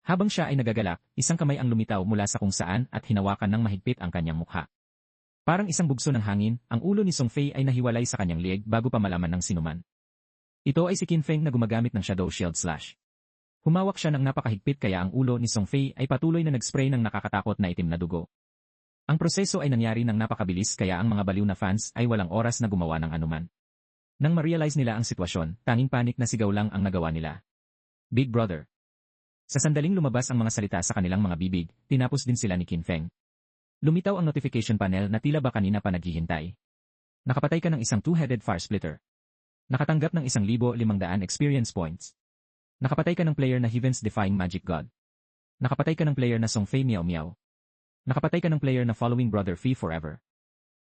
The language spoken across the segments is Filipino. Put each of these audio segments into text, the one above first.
Habang siya ay nagagalak, isang kamay ang lumitaw mula sa kung saan at hinawakan ng mahigpit ang kanyang mukha. Parang isang bugso ng hangin, ang ulo ni Song Fei ay nahiwalay sa kanyang liig bago pa malaman ng sinuman. Ito ay si Qin Feng na gumagamit ng Shadow Shield Slash. Humawak siya ng napakahigpit kaya ang ulo ni Song Fei ay patuloy na nag-spray ng nakakatakot na itim na dugo. Ang proseso ay nangyari ng napakabilis kaya ang mga baliw na fans ay walang oras na gumawa ng anuman. Nang ma-realize nila ang sitwasyon, tanging panik na sigaw lang ang nagawa nila. Big Brother. Sa sandaling lumabas ang mga salita sa kanilang mga bibig, tinapos din sila ni Qin Feng. Lumitaw ang notification panel na tila ba kanina pa naghihintay. Nakapatay ka ng isang two-headed fire splitter. Nakatanggap ng 1,500 experience points. Nakapatay ka ng player na Heaven's Defying Magic God. Nakapatay ka ng player na Song Fei Miao Miao. Nakapatay ka ng player na Following Brother Fei Forever.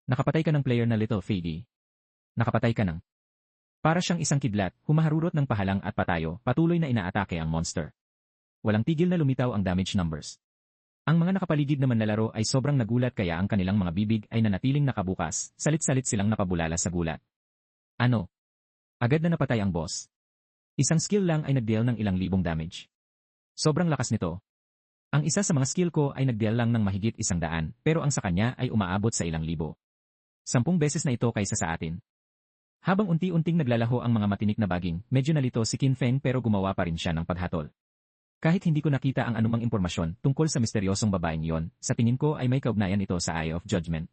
Nakapatay ka ng player na Little Fei Di. Nakapatay ka ng... Para siyang isang kidlat, humaharurot ng pahalang at patayo, patuloy na inaatake ang monster. Walang tigil na lumitaw ang damage numbers. Ang mga nakapaligid naman na laro ay sobrang nagulat kaya ang kanilang mga bibig ay nanatiling nakabukas, salit-salit silang napabulala sa gulat. Ano? Agad na napatay ang boss. Isang skill lang ay nag-deal ng ilang libong damage. Sobrang lakas nito. Ang isa sa mga skill ko ay nag-deal lang ng mahigit 100, pero ang sa kanya ay umaabot sa ilang libo. 10 beses na ito kaysa sa atin. Habang unti-unting naglalaho ang mga matinik na baging, medyo nalito si Qin Feng pero gumawa pa rin siya ng paghatol. Kahit hindi ko nakita ang anumang impormasyon tungkol sa misteryosong babaeng iyon, sa tingin ko ay may kaugnayan ito sa Eye of Judgment.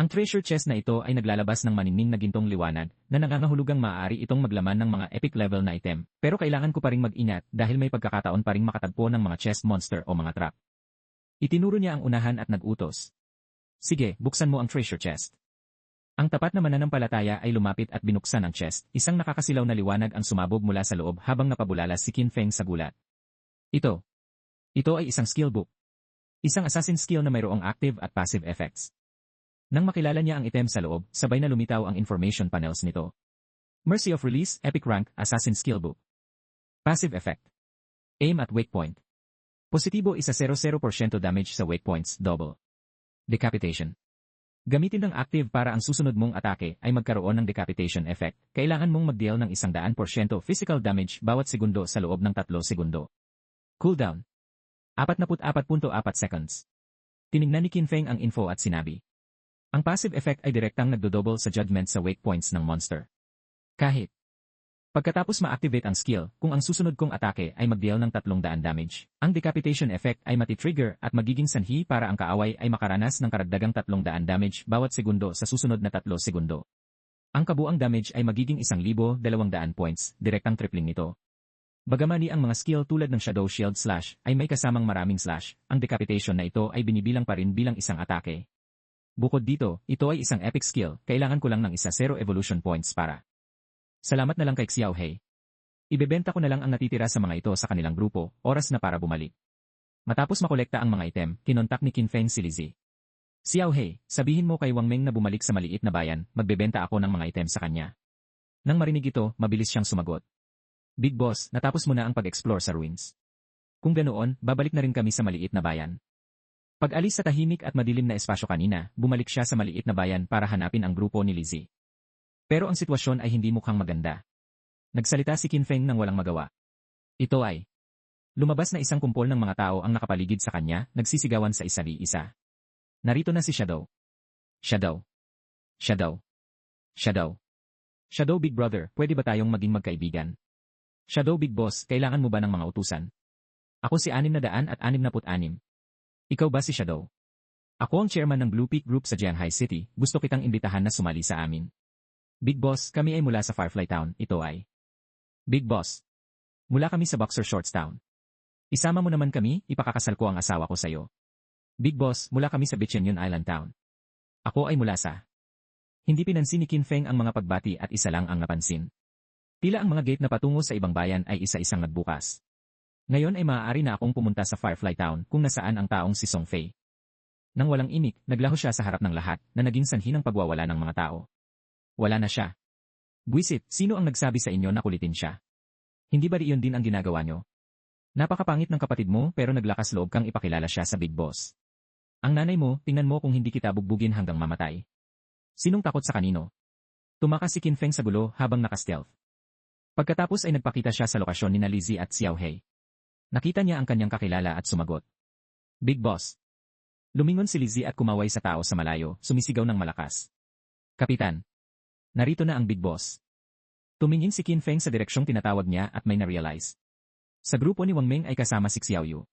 Ang treasure chest na ito ay naglalabas ng maninning na gintong liwanag na nangangahulugang maaari itong maglaman ng mga epic level na item, pero kailangan ko pa ring mag-ingat dahil may pagkakataon pa ring makatagpo ng mga chest monster o mga trap. Itinuro niya ang unahan at nag-utos. Sige, buksan mo ang treasure chest. Ang tapat na mananampalataya ay lumapit at binuksan ang chest, isang nakakasilaw na liwanag ang sumabog mula sa loob habang napabulala si Qin Feng sa gulat. Ito ay isang skill book. Isang assassin skill na mayroong active at passive effects. Nang makilala niya ang item sa loob, sabay na lumitaw ang information panels nito. Mercy of Release, Epic Rank, Assassin Skill Book. Passive Effect. Aim at Wake Point. Positibo 100% damage sa wake points, double. Decapitation. Gamitin ng active para ang susunod mong atake ay magkaroon ng decapitation effect. Kailangan mong mag-deal ng 100% physical damage bawat segundo sa loob ng 3 segundo. Cooldown. 44.4 seconds. Tinignan ni Qin Feng ang info at sinabi. Ang passive effect ay direktang nagdodouble sa judgment sa wake points ng monster. Kahit pagkatapos ma-activate ang skill, kung ang susunod kong atake ay mag-deal ng 300 damage, ang decapitation effect ay matitrigger at magiging sanhi para ang kaaway ay makaranas ng karagdagang 300 damage bawat segundo sa susunod na 3 segundo. Ang kabuang damage ay magiging 1,200 points, direktang tripling nito. Bagamani ang mga skill tulad ng Shadow Shield Slash ay may kasamang maraming slash, ang decapitation na ito ay binibilang pa rin bilang isang atake. Bukod dito, ito ay isang epic skill, kailangan ko lang ng 0 evolution points para. Salamat na lang kay Xiao Hei. Ibebenta ko na lang ang natitira sa mga ito sa kanilang grupo, oras na para bumalik. Matapos makolekta ang mga item, kinontak ni Qin Feng si Lizzie. Xiao Hei, sabihin mo kay Wang Meng na bumalik sa maliit na bayan, magbebenta ako ng mga item sa kanya. Nang marinig ito, mabilis siyang sumagot. Big Boss, natapos mo na ang pag-explore sa ruins. Kung ganoon, babalik na rin kami sa maliit na bayan. Pag-alis sa tahimik at madilim na espasyo kanina, bumalik siya sa maliit na bayan para hanapin ang grupo ni Lizzie. Pero ang sitwasyon ay hindi mukhang maganda. Nagsalita si Qin Feng nang walang magawa. Ito ay lumabas na isang kumpol ng mga tao ang nakapaligid sa kanya, nagsisigawan sa isa-isa. Narito na si Shadow. Shadow. Shadow. Shadow. Shadow Big Brother, pwede ba tayong maging magkaibigan? Shadow Big Boss, kailangan mo ba ng mga utusan? Ako si 666. Ikaw ba si Shadow? Ako ang chairman ng Blue Peak Group sa Jianhai City, gusto kitang imbitahan na sumali sa amin. Big Boss, kami ay mula sa Firefly Town, ito ay. Big Boss. Mula kami sa Boxer Shorts Town. Isama mo naman kami, ipakakasal ko ang asawa ko sa'yo. Big Boss, mula kami sa Bichenyun Island Town. Ako ay mula sa. Hindi pinansin ni Qin Feng ang mga pagbati at isa lang ang napansin. Tila ang mga gate na patungo sa ibang bayan ay isa-isang nagbukas. Ngayon ay maaari na akong pumunta sa Firefly Town kung nasaan ang taong si Song Fei. Nang walang imik, naglaho siya sa harap ng lahat na naging sanhi ng pagwawala ng mga tao. Wala na siya. Buisit, sino ang nagsabi sa inyo na kulitin siya? Hindi ba iyon din ang ginagawa nyo? Napakapangit ng kapatid mo pero naglakas loob kang ipakilala siya sa Big Boss. Ang nanay mo, tingnan mo kung hindi kita bugbugin hanggang mamatay. Sinong takot sa kanino? Tumakas si Qin Feng sa gulo habang naka-stealth. Pagkatapos ay nagpakita siya sa lokasyon ni Lizzie at Xiao Hei. Nakita niya ang kanyang kakilala at sumagot. Big Boss. Lumingon si Lizzie at kumaway sa tao sa malayo, sumisigaw ng malakas. Kapitan. Narito na ang Big Boss. Tumingin si Qin Feng sa direksyong tinatawag niya at may na-realize. Sa grupo ni Wang Meng ay kasama si Xiao Yu.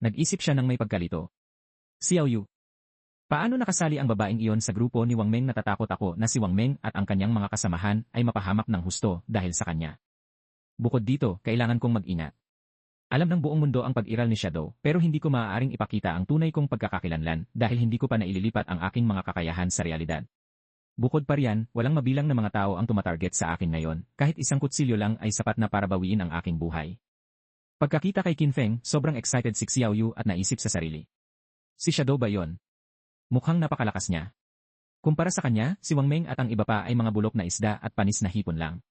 Nag-isip siya ng may pagkalito. Xiao Yu. Paano nakasali ang babaeng iyon sa grupo ni Wang Meng? Natatakot ako na si Wang Meng at ang kanyang mga kasamahan ay mapahamak ng husto dahil sa kanya. Bukod dito, kailangan kong mag-ingat. Alam ng buong mundo ang pag-iral ni Shadow, pero hindi ko maaaring ipakita ang tunay kong pagkakakilanlan dahil hindi ko pa naililipat ang aking mga kakayahan sa realidad. Bukod pa riyan, walang mabilang na mga tao ang tumatarget sa akin ngayon, kahit isang kutsilyo lang ay sapat na para bawiin ang aking buhay. Pagkakita kay Qin Feng, sobrang excited si Xiao Yu at naisip sa sarili. Si Shadow ba yon? Mukhang napakalakas niya. Kumpara sa kanya, si Wang Meng at ang iba pa ay mga bulok na isda at panis na hipon lang.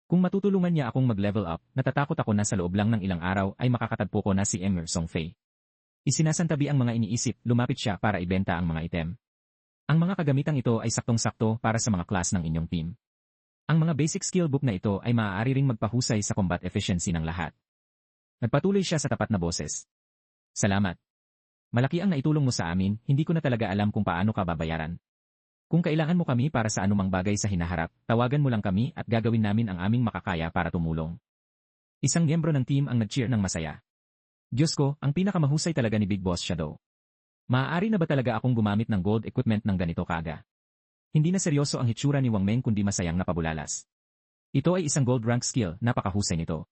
Kung matutulungan niya akong mag-level up, natatakot ako na sa loob lang ng ilang araw ay makakatagpo ko na si Emir Songfei. Isinasantabi ang mga iniisip, lumapit siya para ibenta ang mga item. Ang mga kagamitang ito ay saktong-sakto para sa mga class ng inyong team. Ang mga basic skill book na ito ay maaari ring magpahusay sa combat efficiency ng lahat. Nagpatuloy siya sa tapat na boses. Salamat. Malaki ang naitulong mo sa amin, hindi ko na talaga alam kung paano ka babayaran. Kung kailangan mo kami para sa anumang bagay sa hinaharap, tawagan mo lang kami at gagawin namin ang aming makakaya para tumulong. Isang miyembro ng team ang nag-cheer ng masaya. Diyos ko, ang pinakamahusay talaga ni Big Boss Shadow. Maaari na ba talaga akong gumamit ng gold equipment ng ganito kaga? Hindi na seryoso ang hitsura ni Wang Meng kundi masayang napabulalas. Ito ay isang gold rank skill, napakahusay nito.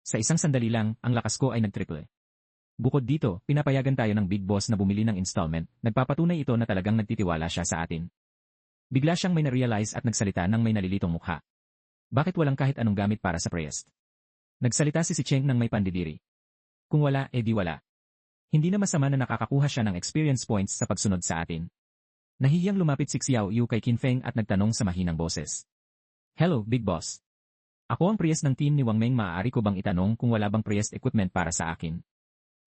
Sa isang sandali lang, ang lakas ko ay nag-triple. Bukod dito, pinapayagan tayo ng Big Boss na bumili ng installment, nagpapatunay ito na talagang nagtitiwala siya sa atin. Bigla siyang may na-realize at nagsalita ng may nalilitong mukha. Bakit walang kahit anong gamit para sa priest? Nagsalita si Cheng ng may pandidiri. Kung wala, di wala. Hindi na masama na nakakakuha siya ng experience points sa pagsunod sa atin. Nahihiyang lumapit si Xiao Yu kay Qin Feng at nagtanong sa mahinang boses. Hello, Big Boss. Ako ang priest ng team ni Wang Meng, maaari ko bang itanong kung wala bang priest equipment para sa akin?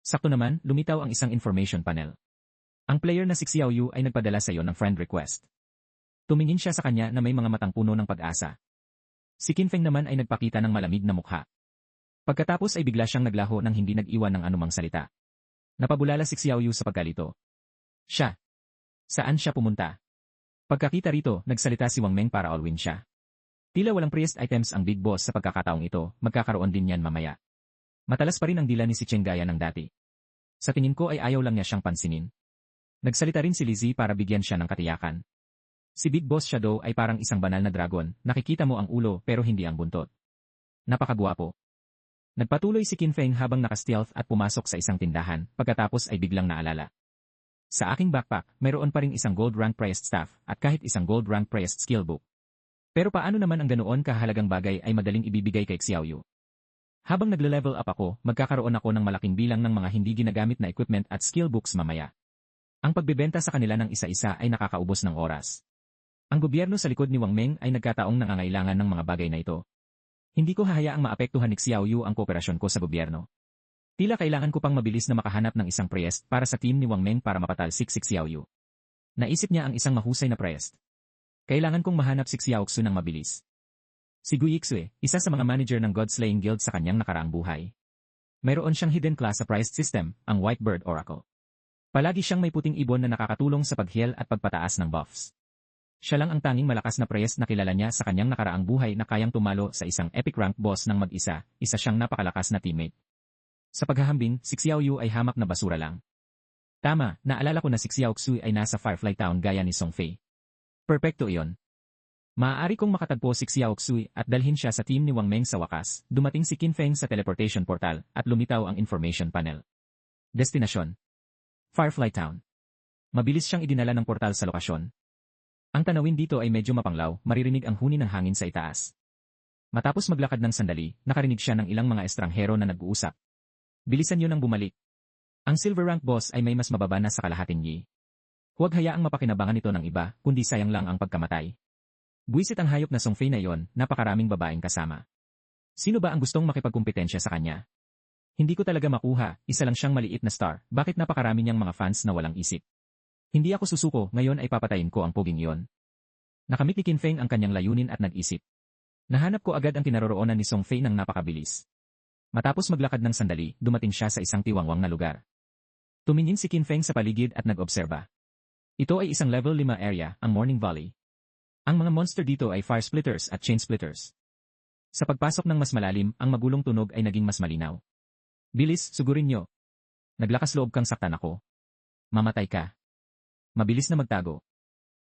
Sakto naman, lumitaw ang isang information panel. Ang player na si Xiao Yu ay nagpadala sa iyo ng friend request. Tumingin siya sa kanya na may mga matang puno ng pag-asa. Si Qin Feng naman ay nagpakita ng malamig na mukha. Pagkatapos ay bigla siyang naglaho nang hindi nag-iwan ng anumang salita. Napabulala si Xiao Yu sa pagkalito. Siya. Saan siya pumunta? Pagkakita rito, nagsalita si Wang Meng para all-win siya. Tila walang priest items ang Big Boss sa pagkakataong ito, magkakaroon din yan mamaya. Matalas pa rin ang dila ni si Cheng gaya ng dati. Sa tingin ko ay ayaw lang niya siyang pansinin. Nagsalita rin si Lizzie para bigyan siya ng katiyakan. Si Big Boss Shadow ay parang isang banal na dragon, nakikita mo ang ulo pero hindi ang buntot. Napakagwapo. Nagpatuloy si Qin Feng habang naka-stealth at pumasok sa isang tindahan, pagkatapos ay biglang naalala. Sa aking backpack, mayroon pa ring isang gold rank priest staff at kahit isang gold rank priest skill book. Pero paano naman ang ganoon kahalagang bagay ay madaling ibibigay kay Xiao Yu? Habang nagle-level up ako, magkakaroon ako ng malaking bilang ng mga hindi ginagamit na equipment at skill books mamaya. Ang pagbebenta sa kanila ng isa-isa ay nakakaubos ng oras. Ang gobyerno sa likod ni Wang Meng ay nagkataong nangangailangan ng mga bagay na ito. Hindi ko hahayaang maapektuhan ni Xiao Yu ang kooperasyon ko sa gobyerno. Tila kailangan ko pang mabilis na makahanap ng isang priest para sa team ni Wang Meng para mapatalsik si Xiao Yu. Naisip niya ang isang mahusay na priest. Kailangan kong mahanap si Xiao Xu ng mabilis. Si Gu Yixue, isa sa mga manager ng God-Slaying Guild sa kanyang nakaraang buhay. Mayroon siyang hidden class sa priest system, ang Whitebird Oracle. Palagi siyang may puting ibon na nakakatulong sa pag-heal at pagpataas ng buffs. Siya lang ang tanging malakas na priest na kilala niya sa kanyang nakaraang buhay na kayang tumalo sa isang epic rank boss ng mag-isa, isa siyang napakalakas na teammate. Sa paghahambing, si Xiao Yu ay hamak na basura lang. Tama, naalala ko na si Xiao Xu ay nasa Firefly Town gaya ni Song Fei. Perpekto iyon. Maaari kong makatagpo si Xiao Xu at dalhin siya sa team ni Wang Meng sa wakas, dumating si Qin Feng sa teleportation portal at lumitaw ang information panel. Destinasyon: Firefly Town. Mabilis siyang idinala ng portal sa lokasyon. Ang tanawin dito ay medyo mapanglaw, maririnig ang huni ng hangin sa itaas. Matapos maglakad ng sandali, nakarinig siya ng ilang mga estranghero na nag-uusap. Bilisan niyo nang bumalik. Ang silver rank boss ay may mas mababa na sa kalahating yi. Huwag hayaang mapakinabangan ito ng iba, kundi sayang lang ang pagkamatay. Buwisit ang hayop na Song Fei na iyon, napakaraming babaeng kasama. Sino ba ang gustong makipagkumpetensya sa kanya? Hindi ko talaga makuha, isa lang siyang maliit na star, bakit napakarami niyang mga fans na walang isip? Hindi ako susuko, ngayon ay papatayin ko ang poging iyon. Nakamit ni Qin Feng ang kanyang layunin at nag-isip. Nahanap ko agad ang kinaroroonan ni Song Fei ng napakabilis. Matapos maglakad ng sandali, dumating siya sa isang tiwangwang na lugar. Tumingin si Qin Feng sa paligid at nag-obserba. Ito ay isang level 5 area, ang Morning Valley. Ang mga monster dito ay fire splitters at chain splitters. Sa pagpasok ng mas malalim, ang magulong tunog ay naging mas malinaw. Bilis, sugurin nyo. Naglakas loob kang saktan ako. Mamatay ka. Mabilis na magtago.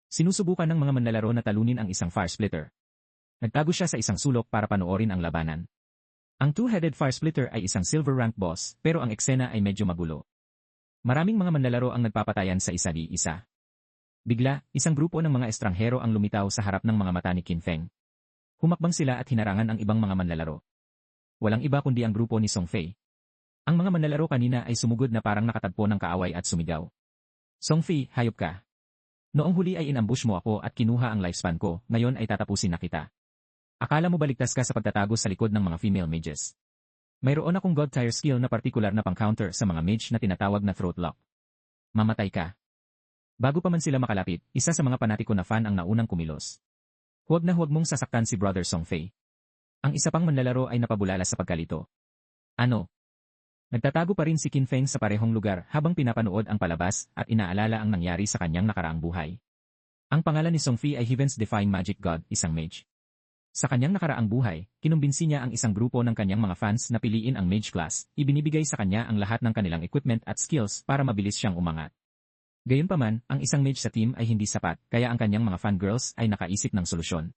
Sinusubukan ng mga manlalaro na talunin ang isang fire splitter. Nagtago siya sa isang sulok para panoorin ang labanan. Ang two-headed fire splitter ay isang silver rank boss, pero ang eksena ay medyo magulo. Maraming mga manlalaro ang nagpapatayan sa isa-di-isa. Bigla, isang grupo ng mga estranghero ang lumitaw sa harap ng mga mata ni Qin Feng. Humakbang sila at hinarangan ang ibang mga manlalaro. Walang iba kundi ang grupo ni Song Fei. Ang mga manlalaro kanina ay sumugod na parang nakatagpo ng kaaway at sumigaw. Song Fei, hayop ka. Noong huli ay inambush mo ako at kinuha ang lifespan ko, ngayon ay tatapusin na kita. Akala mo baligtas ka sa pagtatago sa likod ng mga female mages. Mayroon akong god tier skill na partikular na pang-counter sa mga mage na tinatawag na throat lock. Mamatay ka. Bago pa man sila makalapit, isa sa mga panatiko na fan ang naunang kumilos. Huwag na huwag mong sasaktan si Brother Song Fei. Ang isa pang manlalaro ay napabulala sa pagkalito. Ano? Nagtatago pa rin si Qin Feng sa parehong lugar habang pinapanood ang palabas at inaalala ang nangyari sa kanyang nakaraang buhay. Ang pangalan ni Song Fei ay Heaven's Defying Magic God, isang mage. Sa kanyang nakaraang buhay, kinumbinsi niya ang isang grupo ng kanyang mga fans na piliin ang mage class, ibinibigay sa kanya ang lahat ng kanilang equipment at skills para mabilis siyang umangat. Gayunpaman, ang isang mage sa team ay hindi sapat, kaya ang kanyang mga fangirls ay nakaisip ng solusyon.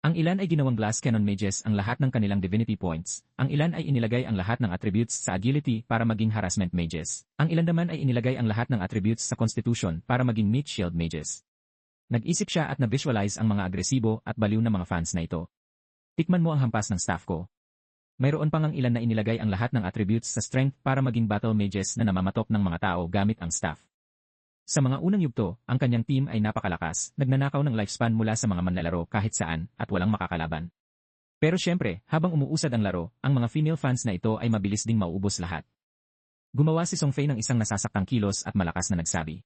Ang ilan ay ginawang glass cannon mages ang lahat ng kanilang divinity points, ang ilan ay inilagay ang lahat ng attributes sa agility para maging harassment mages, ang ilan naman ay inilagay ang lahat ng attributes sa constitution para maging meat shield mages. Nag-isip siya at na-visualize ang mga agresibo at baliw na mga fans na ito. Tikman mo ang hampas ng staff ko. Mayroon pang ang ilan na inilagay ang lahat ng attributes sa strength para maging battle mages na namamatok ng mga tao gamit ang staff. Sa mga unang yugto, ang kanyang team ay napakalakas, nagnanakaw ng lifespan mula sa mga manlalaro kahit saan at walang makakalaban. Pero syempre, habang umuusad ang laro, ang mga female fans na ito ay mabilis ding mauubos lahat. Gumawa si Song Fei ng isang nasasaktang kilos at malakas na nagsabi.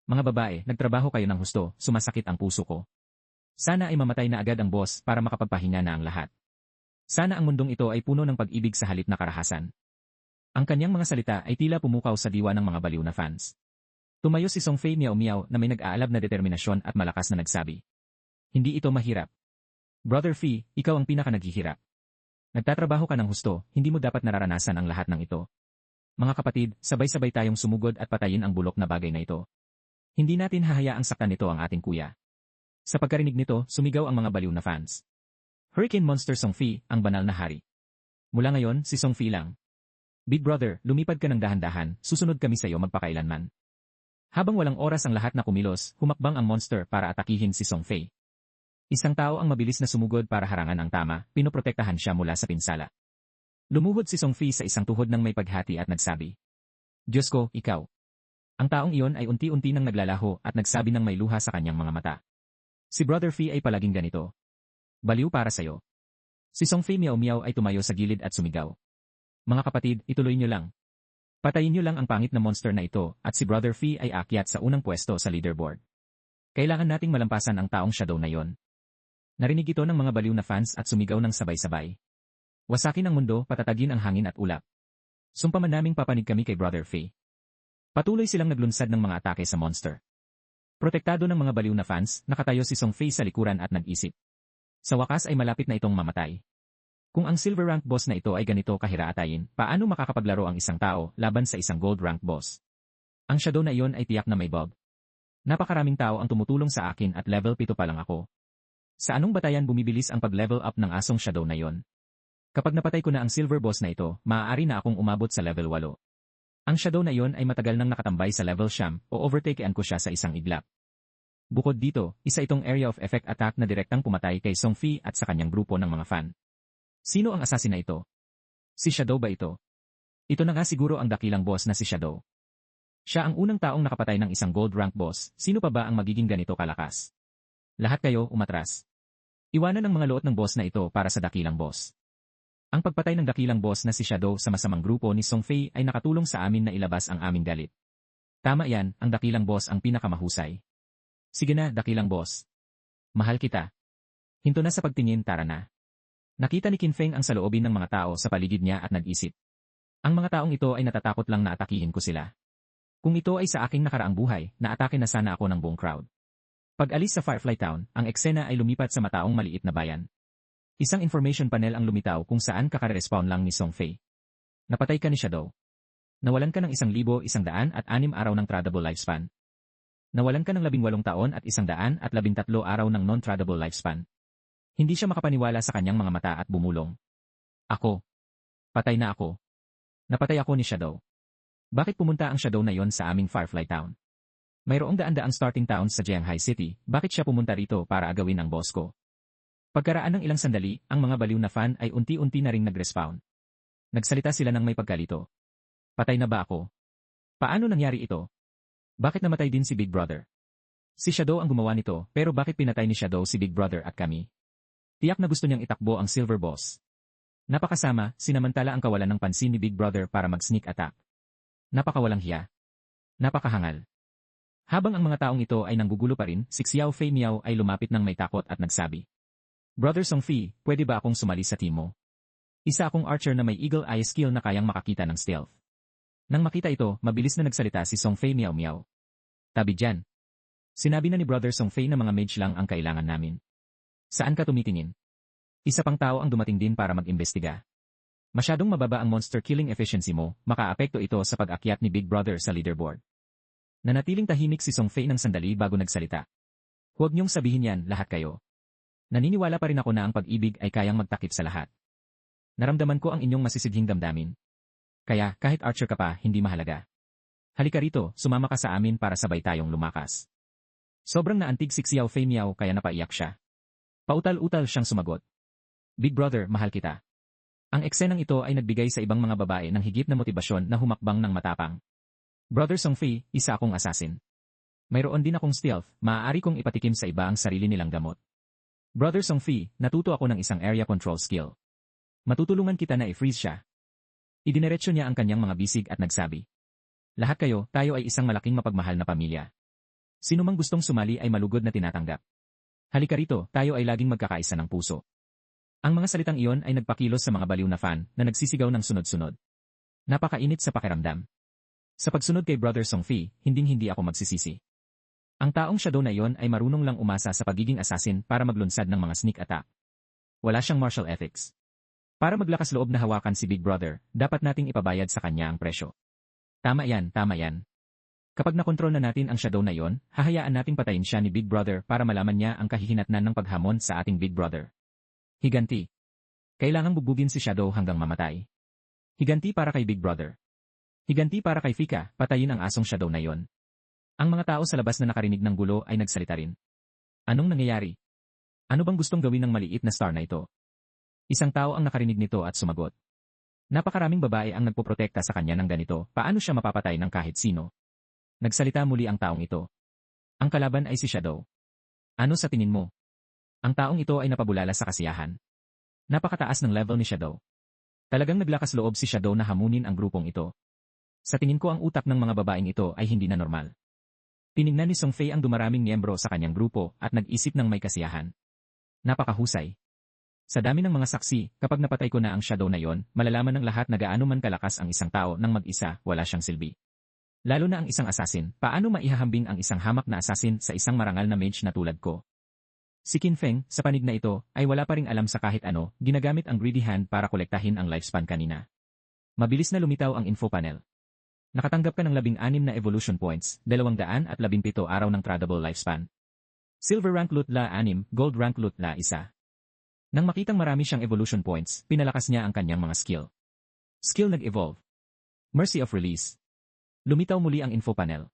Mga babae, nagtrabaho kayo ng husto, sumasakit ang puso ko. Sana ay mamatay na agad ang boss para makapagpahinga na ang lahat. Sana ang mundong ito ay puno ng pag-ibig sa halip na karahasan. Ang kanyang mga salita ay tila pumukaw sa diwa ng mga baliw na fans. Tumayo si Song Fei miyaw-miyaw na may nag-aalab na determinasyon at malakas na nagsabi. Hindi ito mahirap. Brother Fei, ikaw ang pinaka-naghihirap. Nagtatrabaho ka ng husto, hindi mo dapat nararanasan ang lahat ng ito. Mga kapatid, sabay-sabay tayong sumugod at patayin ang bulok na bagay na ito. Hindi natin hahayaang saktan nito ang ating kuya. Sa pagkarinig nito, sumigaw ang mga baliw na fans. Hurricane Monster Song Fei, ang banal na hari. Mula ngayon, si Song Fei lang. Big brother, lumipad ka ng dahan-dahan, susunod kami sa iyo magpakailanman. Habang walang oras ang lahat na kumilos, humakbang ang monster para atakihin si Song Fei. Isang tao ang mabilis na sumugod para harangan ang tama, pinoprotektahan siya mula sa pinsala. Lumuhod si Song Fei sa isang tuhod ng may paghati at nagsabi. Diyos ko, ikaw. Ang taong iyon ay unti-unti nang naglalaho at nagsabi ng may luha sa kanyang mga mata. Si Brother Fei ay palaging ganito. Baliw para sayo. Si Song Fei miyaw-miyaw ay tumayo sa gilid at sumigaw. Mga kapatid, ituloy nyo lang. Patayin nyo lang ang pangit na monster na ito at si Brother Fei ay aakyat sa unang pwesto sa leaderboard. Kailangan nating malampasan ang taong shadow na yon. Narinig ito ng mga baliw na fans at sumigaw ng sabay-sabay. Wasakin ang mundo, patatagin ang hangin at ulap. Sumpaman naming papanig kami kay Brother Fei. Patuloy silang naglunsad ng mga atake sa monster. Protektado ng mga baliw na fans, nakatayo si Song Fei sa likuran at nag-isip. Sa wakas ay malapit na itong mamatay. Kung ang silver rank boss na ito ay ganito kahiraatayin, paano makakapaglaro ang isang tao laban sa isang gold rank boss? Ang shadow na iyon ay tiyak na may bug. Napakaraming tao ang tumutulong sa akin at level 7 pa lang ako. Sa anong batayan bumibilis ang pag-level up ng asong shadow na iyon? Kapag napatay ko na ang silver boss na ito, maaari na akong umabot sa level 8. Ang shadow na iyon ay matagal nang nakatambay sa level siyam o overtakean ko siya sa isang iglap. Bukod dito, isa itong area of effect attack na direktang pumatay kay Song Fei at sa kanyang grupo ng mga fan. Sino ang assassin na ito? Si Shadow ba ito? Ito na nga siguro ang dakilang boss na si Shadow. Siya ang unang taong nakapatay ng isang gold rank boss, sino pa ba ang magiging ganito kalakas? Lahat kayo umatras. Iwanan ang mga loot ng boss na ito para sa dakilang boss. Ang pagpatay ng dakilang boss na si Shadow sa masamang grupo ni Song Fei ay nakatulong sa amin na ilabas ang aming galit. Tama yan, ang dakilang boss ang pinakamahusay. Sige na, dakilang boss. Mahal kita. Hinto na sa pagtingin, tara na. Nakita ni Qin Feng ang saloobin ng mga tao sa paligid niya at nag-isip. Ang mga taong ito ay natatakot lang na atakihin ko sila. Kung ito ay sa aking nakaraang buhay, naatake na sana ako ng buong crowd. Pag-alis sa Firefly Town, ang eksena ay lumipat sa mataong maliit na bayan. Isang information panel ang lumitaw kung saan kaka-respawn lang ni Song Fei. Napatay ka ni Shadow. Nawalan ka ng 1,106 araw ng tradable lifespan. Nawalan ka ng 18 taon at 113 araw ng non-tradable lifespan. Hindi siya makapaniwala sa kanyang mga mata at bumulong. Ako. Patay na ako. Napatay ako ni Shadow. Bakit pumunta ang Shadow na yon sa aming Firefly Town? Mayroong daan-daang starting towns sa Jianghai City, bakit siya pumunta rito para agawin ang boss ko? Pagkaraan ng ilang sandali, ang mga baliw na fan ay unti-unti na ring nag-respawn. Nagsalita sila ng may pagkalito. Patay na ba ako? Paano nangyari ito? Bakit namatay din si Big Brother? Si Shadow ang gumawa nito, pero bakit pinatay ni Shadow si Big Brother at kami? Tiyak na gusto niyang itakbo ang Silver Boss. Napakasama, sinamantala ang kawalan ng pansin ni Big Brother para mag-sneak attack. Napakawalang hiya. Napakahangal. Habang ang mga taong ito ay nanggugulo pa rin, si Xiao Fei Miao ay lumapit ng may takot at nagsabi. Brother Song Fi, pwede ba akong sumali sa team mo? Isa akong archer na may eagle eye skill na kayang makakita ng stealth. Nang makita ito, mabilis na nagsalita si Song Fei Miao Miao. Tabi dyan. Sinabi na ni Brother Song Fei na mga mage lang ang kailangan namin. Saan ka tumitingin? Isa pang tao ang dumating din para mag-imbestiga. Masyadong mababa ang monster killing efficiency mo, makaapekto ito sa pag-akyat ni Big Brother sa leaderboard. Nanatiling tahimik si Song Fei ng sandali bago nagsalita. Huwag niyong sabihin yan, lahat kayo. Naniniwala pa rin ako na ang pag-ibig ay kayang magtakip sa lahat. Naramdaman ko ang inyong masisidhing damdamin. Kaya, kahit archer ka pa, hindi mahalaga. Halika rito, sumama ka sa amin para sabay tayong lumakas. Sobrang naantig si Xiao Fei Miao kaya napaiyak siya. Pautal-utal siyang sumagot. Big Brother, mahal kita. Ang eksenang ito ay nagbigay sa ibang mga babae ng higit na motibasyon na humakbang ng matapang. Brother Song Fei, isa akong assassin. Mayroon din akong stealth, maaari kong ipatikim sa iba ang sarili nilang gamot. Brother Song Fei, natuto ako ng isang area control skill. Matutulungan kita na i-freeze siya. Idinerecho niya ang kanyang mga bisig at nagsabi. Lahat kayo, tayo ay isang malaking mapagmahal na pamilya. Sino mang gustong sumali ay malugod na tinatanggap. Halika rito, tayo ay laging magkakaisa ng puso. Ang mga salitang iyon ay nagpakilos sa mga baliw na fan na nagsisigaw ng sunod-sunod. Napakainit sa pakiramdam. Sa pagsunod kay Brother Song Fei, hinding-hindi ako magsisisi. Ang taong Shadow na iyon ay marunong lang umasa sa pagiging assassin para maglunsad ng mga sneak attack. Wala siyang martial ethics. Para maglakas loob na hawakan si Big Brother, dapat nating ipabayad sa kanya ang presyo. Tama yan, tama yan. Kapag nakontrol na natin ang Shadow na iyon, hahayaan nating patayin siya ni Big Brother para malaman niya ang kahihinatnan ng paghamon sa ating Big Brother. Higanti. Kailangang bubugin si Shadow hanggang mamatay. Higanti para kay Big Brother. Higanti para kay Fika, patayin ang asong Shadow na iyon. Ang mga tao sa labas na nakarinig ng gulo ay nagsalita rin. Anong nangyayari? Ano bang gustong gawin ng maliit na star na ito? Isang tao ang nakarinig nito at sumagot. Napakaraming babae ang nagpoprotekta sa kanya ng ganito, paano siya mapapatay ng kahit sino? Nagsalita muli ang taong ito. Ang kalaban ay si Shadow. Ano sa tingin mo? Ang taong ito ay napabulala sa kasiyahan. Napakataas ng level ni Shadow. Talagang naglakas loob si Shadow na hamunin ang grupong ito. Sa tingin ko ang utak ng mga babaeng ito ay hindi na normal. Tiningnan ni Song Fei ang dumaraming miyembro sa kanyang grupo at nag-isip ng may kasiyahan. Napakahusay. Sa dami ng mga saksi, kapag napatay ko na ang Shadow na yon, malalaman ng lahat na gaano man kalakas ang isang tao nang mag-isa, wala siyang silbi. Lalo na ang isang assassin, paano maihahambing ang isang hamak na assassin sa isang marangal na mage na tulad ko? Si Qin Feng, sa panig na ito, ay wala pa ring alam sa kahit ano, ginagamit ang greedy hand para kolektahin ang lifespan kanina. Mabilis na lumitaw ang info panel. Nakatanggap ka ng 16 na evolution points, 217 araw ng tradable lifespan. Silver rank loot la 6, gold rank loot la 1. Nang makitang marami siyang evolution points, pinalakas niya ang kanyang mga skill. Skill nag-evolve. Mercy of Release. Lumitaw muli ang info panel.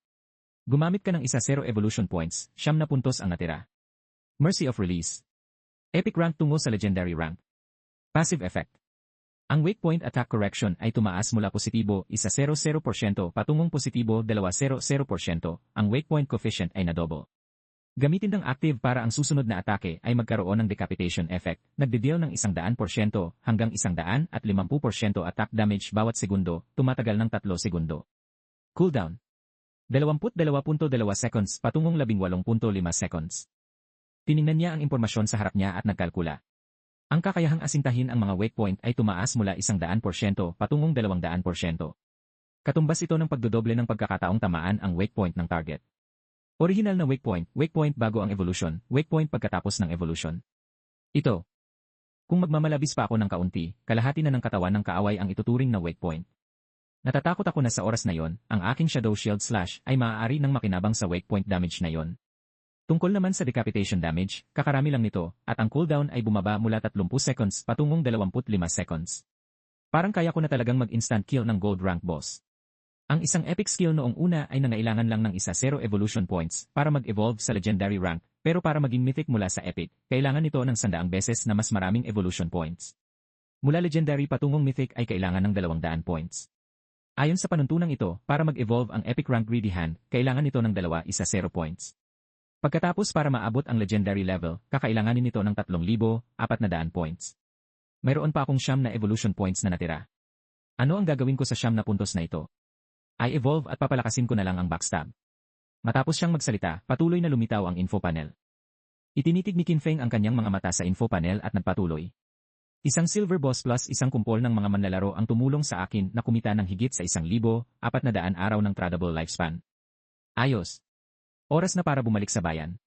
Gumamit ka ng 0 evolution points, 9 na puntos ang natira. Mercy of Release. Epic rank tungo sa legendary rank. Passive effect. Ang weak point attack correction ay tumaas mula positibo 100% patungong positibo 200%, ang weak point coefficient ay na-double. Gamitin ng active para ang susunod na atake ay magkaroon ng decapitation effect, nagde-deal ng 100% hanggang 150% attack damage bawat segundo, tumatagal ng 3 segundo. Cooldown. 22.2 seconds patungong 18.5 seconds. Tiningnan niya ang impormasyon sa harap niya at nagkalkula. Ang kakayahang asintahin ang mga wake point ay tumaas mula 100% patungong 200%. Katumbas ito ng pagdodoble ng pagkakataong tamaan ang wake point ng target. Original na wake point bago ang evolution, wake point pagkatapos ng evolution. Ito. Kung magmamalabis pa ako ng kaunti, kalahati na ng katawan ng kaaway ang ituturing na wake point. Natatakot ako na sa oras na yon, ang aking Shadow Shield Slash ay maaari nang makinabang sa wake point damage na yon. Tungkol naman sa decapitation damage, kakarami lang nito, at ang cooldown ay bumaba mula 30 seconds patungong 25 seconds. Parang kaya ko na talagang mag-instant kill ng gold rank boss. Ang isang epic skill noong una ay nangailangan lang ng 0 evolution points para mag-evolve sa legendary rank, pero para maging mythic mula sa epic, kailangan nito ng 100 beses na mas maraming evolution points. Mula legendary patungong mythic ay kailangan ng 200 points. Ayon sa panuntunang ito, para mag-evolve ang epic rank greedy hand, kailangan nito ng 2 0 points. Pagkatapos para maabot ang legendary level, kakailanganin nito ng 3,400 points. Mayroon pa akong 9 na evolution points na natira. Ano ang gagawin ko sa 9 na puntos na ito? I evolve at papalakasin ko na lang ang backstab. Matapos siyang magsalita, patuloy na lumitaw ang info panel. Itinitig ni Qinfeng ang kanyang mga mata sa info panel at nagpatuloy. Isang silver boss plus isang kumpol ng mga manlalaro ang tumulong sa akin na kumita ng higit sa 1,400 araw ng tradable lifespan. Ayos. Oras na para bumalik sa bayan.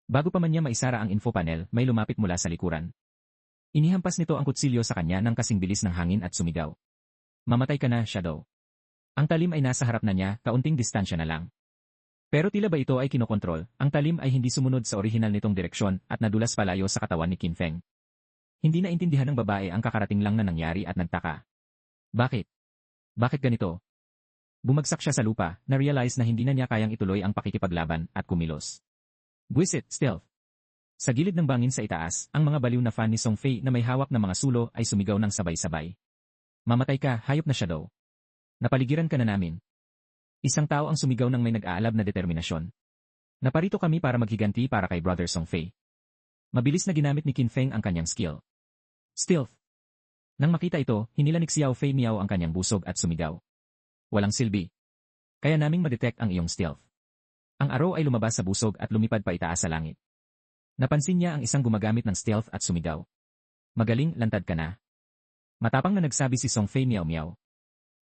Bago pa man niya maisara ang info panel, may lumapit mula sa likuran. Inihampas nito ang kutsilyo sa kanya ng kasing bilis ng hangin at sumigaw. Mamatay ka na, Shadow. Ang talim ay nasa harap na niya, kaunting distansya na lang. Pero tila ba ito ay kinokontrol, ang talim ay hindi sumunod sa orihinal nitong direksyon at nadulas palayo sa katawan ni Qinfeng. Hindi naintindihan ng babae ang kakarating lang na nangyari at nagtaka. Bakit? Bakit ganito? Bumagsak siya sa lupa, na-realize na hindi na niya kayang ituloy ang pakikipaglaban at kumilos. Buwisit, stealth. Sa gilid ng bangin sa itaas, ang mga baliw na fan ni Song Fei na may hawak na mga sulo ay sumigaw ng sabay-sabay. Mamatay ka, hayop na Shadow. Napaligiran ka na namin. Isang tao ang sumigaw ng may nag-aalab na determinasyon. Naparito kami para maghiganti para kay Brother Song Fei. Mabilis na ginamit ni Qinfeng ang kanyang skill. Stealth. Nang makita ito, hinilanik si Yao Fei Miao ang kanyang busog at sumigaw. Walang silbi. Kaya naming madetect ang iyong stealth. Ang arrow ay lumabas sa busog at lumipad pa itaas sa langit. Napansin niya ang isang gumagamit ng stealth at sumigaw. Magaling, lantad ka na. Matapang na nagsabi si Song Fei Miao Miao.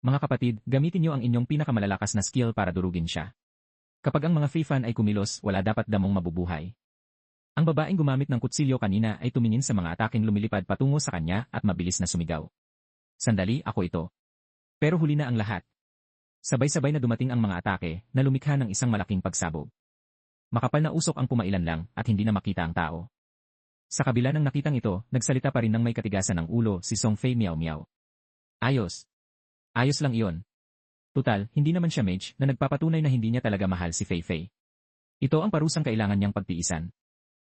Mga kapatid, gamitin niyo ang inyong pinakamalalakas na skill para durugin siya. Kapag ang mga Fei fan ay kumilos, wala dapat damong mabubuhay. Ang babaeng gumamit ng kutsilyo kanina ay tumingin sa mga ataking lumilipad patungo sa kanya at mabilis na sumigaw. Sandali, ako ito. Pero huli na ang lahat. Sabay-sabay na dumating ang mga atake na lumikha ng isang malaking pagsabog. Makapal na usok ang pumailan lang at hindi na makita ang tao. Sa kabila ng nakitang ito, nagsalita pa rin ng may katigasan ng ulo si Song Fei Miao Miao. Ayos. Ayos lang iyon. Tutal, hindi naman siya mage na nagpapatunay na hindi niya talaga mahal si Fei Fei. Ito ang parusang kailangan niyang pagtiisan.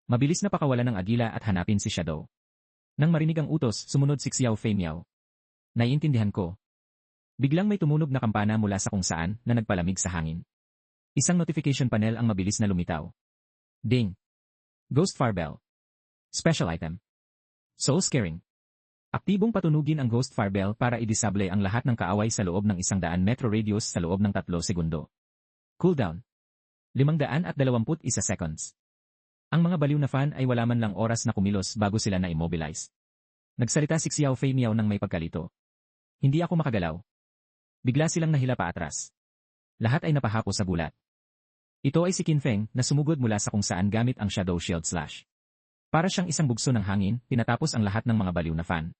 Mabilis na pakawalan ng agila at hanapin si Shadow. Nang marinig ang utos, sumunod si Xiao Fei Miao. Naiintindihan ko. Biglang may tumunog na kampana mula sa kung saan na nagpalamig sa hangin. Isang notification panel ang mabilis na lumitaw. Ding! Ghost Fire Bell. Special item. Soul Scaring. Aktibong patunugin ang Ghost Fire Bell para i-disable ang lahat ng kaaway sa loob ng 100 metro radius sa loob ng 3 segundo. Cooldown. 521 seconds. Ang mga baliw na fan ay wala man lang oras na kumilos bago sila na immobilize. Nagsalita si Xiao Fei Miao ng may pagkalito. Hindi ako makagalaw. Bigla silang nahila pa atras. Lahat ay napahapo sa gulat. Ito ay si Qinfeng na sumugod mula sa kung saan gamit ang Shadow Shield Slash. Para siyang isang bugso ng hangin, tinatapos ang lahat ng mga baliw na fan.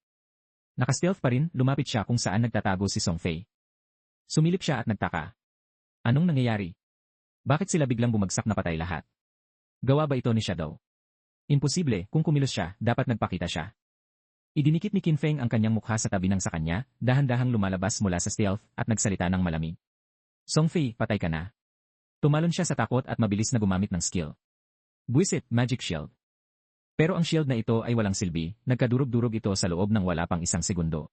Naka-stealth pa rin, lumapit siya kung saan nagtatago si Song Fei. Sumilip siya at nagtaka. Anong nangyayari? Bakit sila biglang bumagsak na patay lahat? Gawa ba ito ni Shadow? Imposible, kung kumilos siya, dapat nagpakita siya. Idinikit ni Qinfeng ang kanyang mukha sa tabi ng sa kanya, dahan-dahang lumalabas mula sa stealth at nagsalita ng malamig. Song Fei, patay ka na. Tumalon siya sa takot at mabilis na gumamit ng skill. Buwisit, Magic Shield. Pero ang shield na ito ay walang silbi, nagkadurog-durog ito sa loob ng wala pang 1 segundo.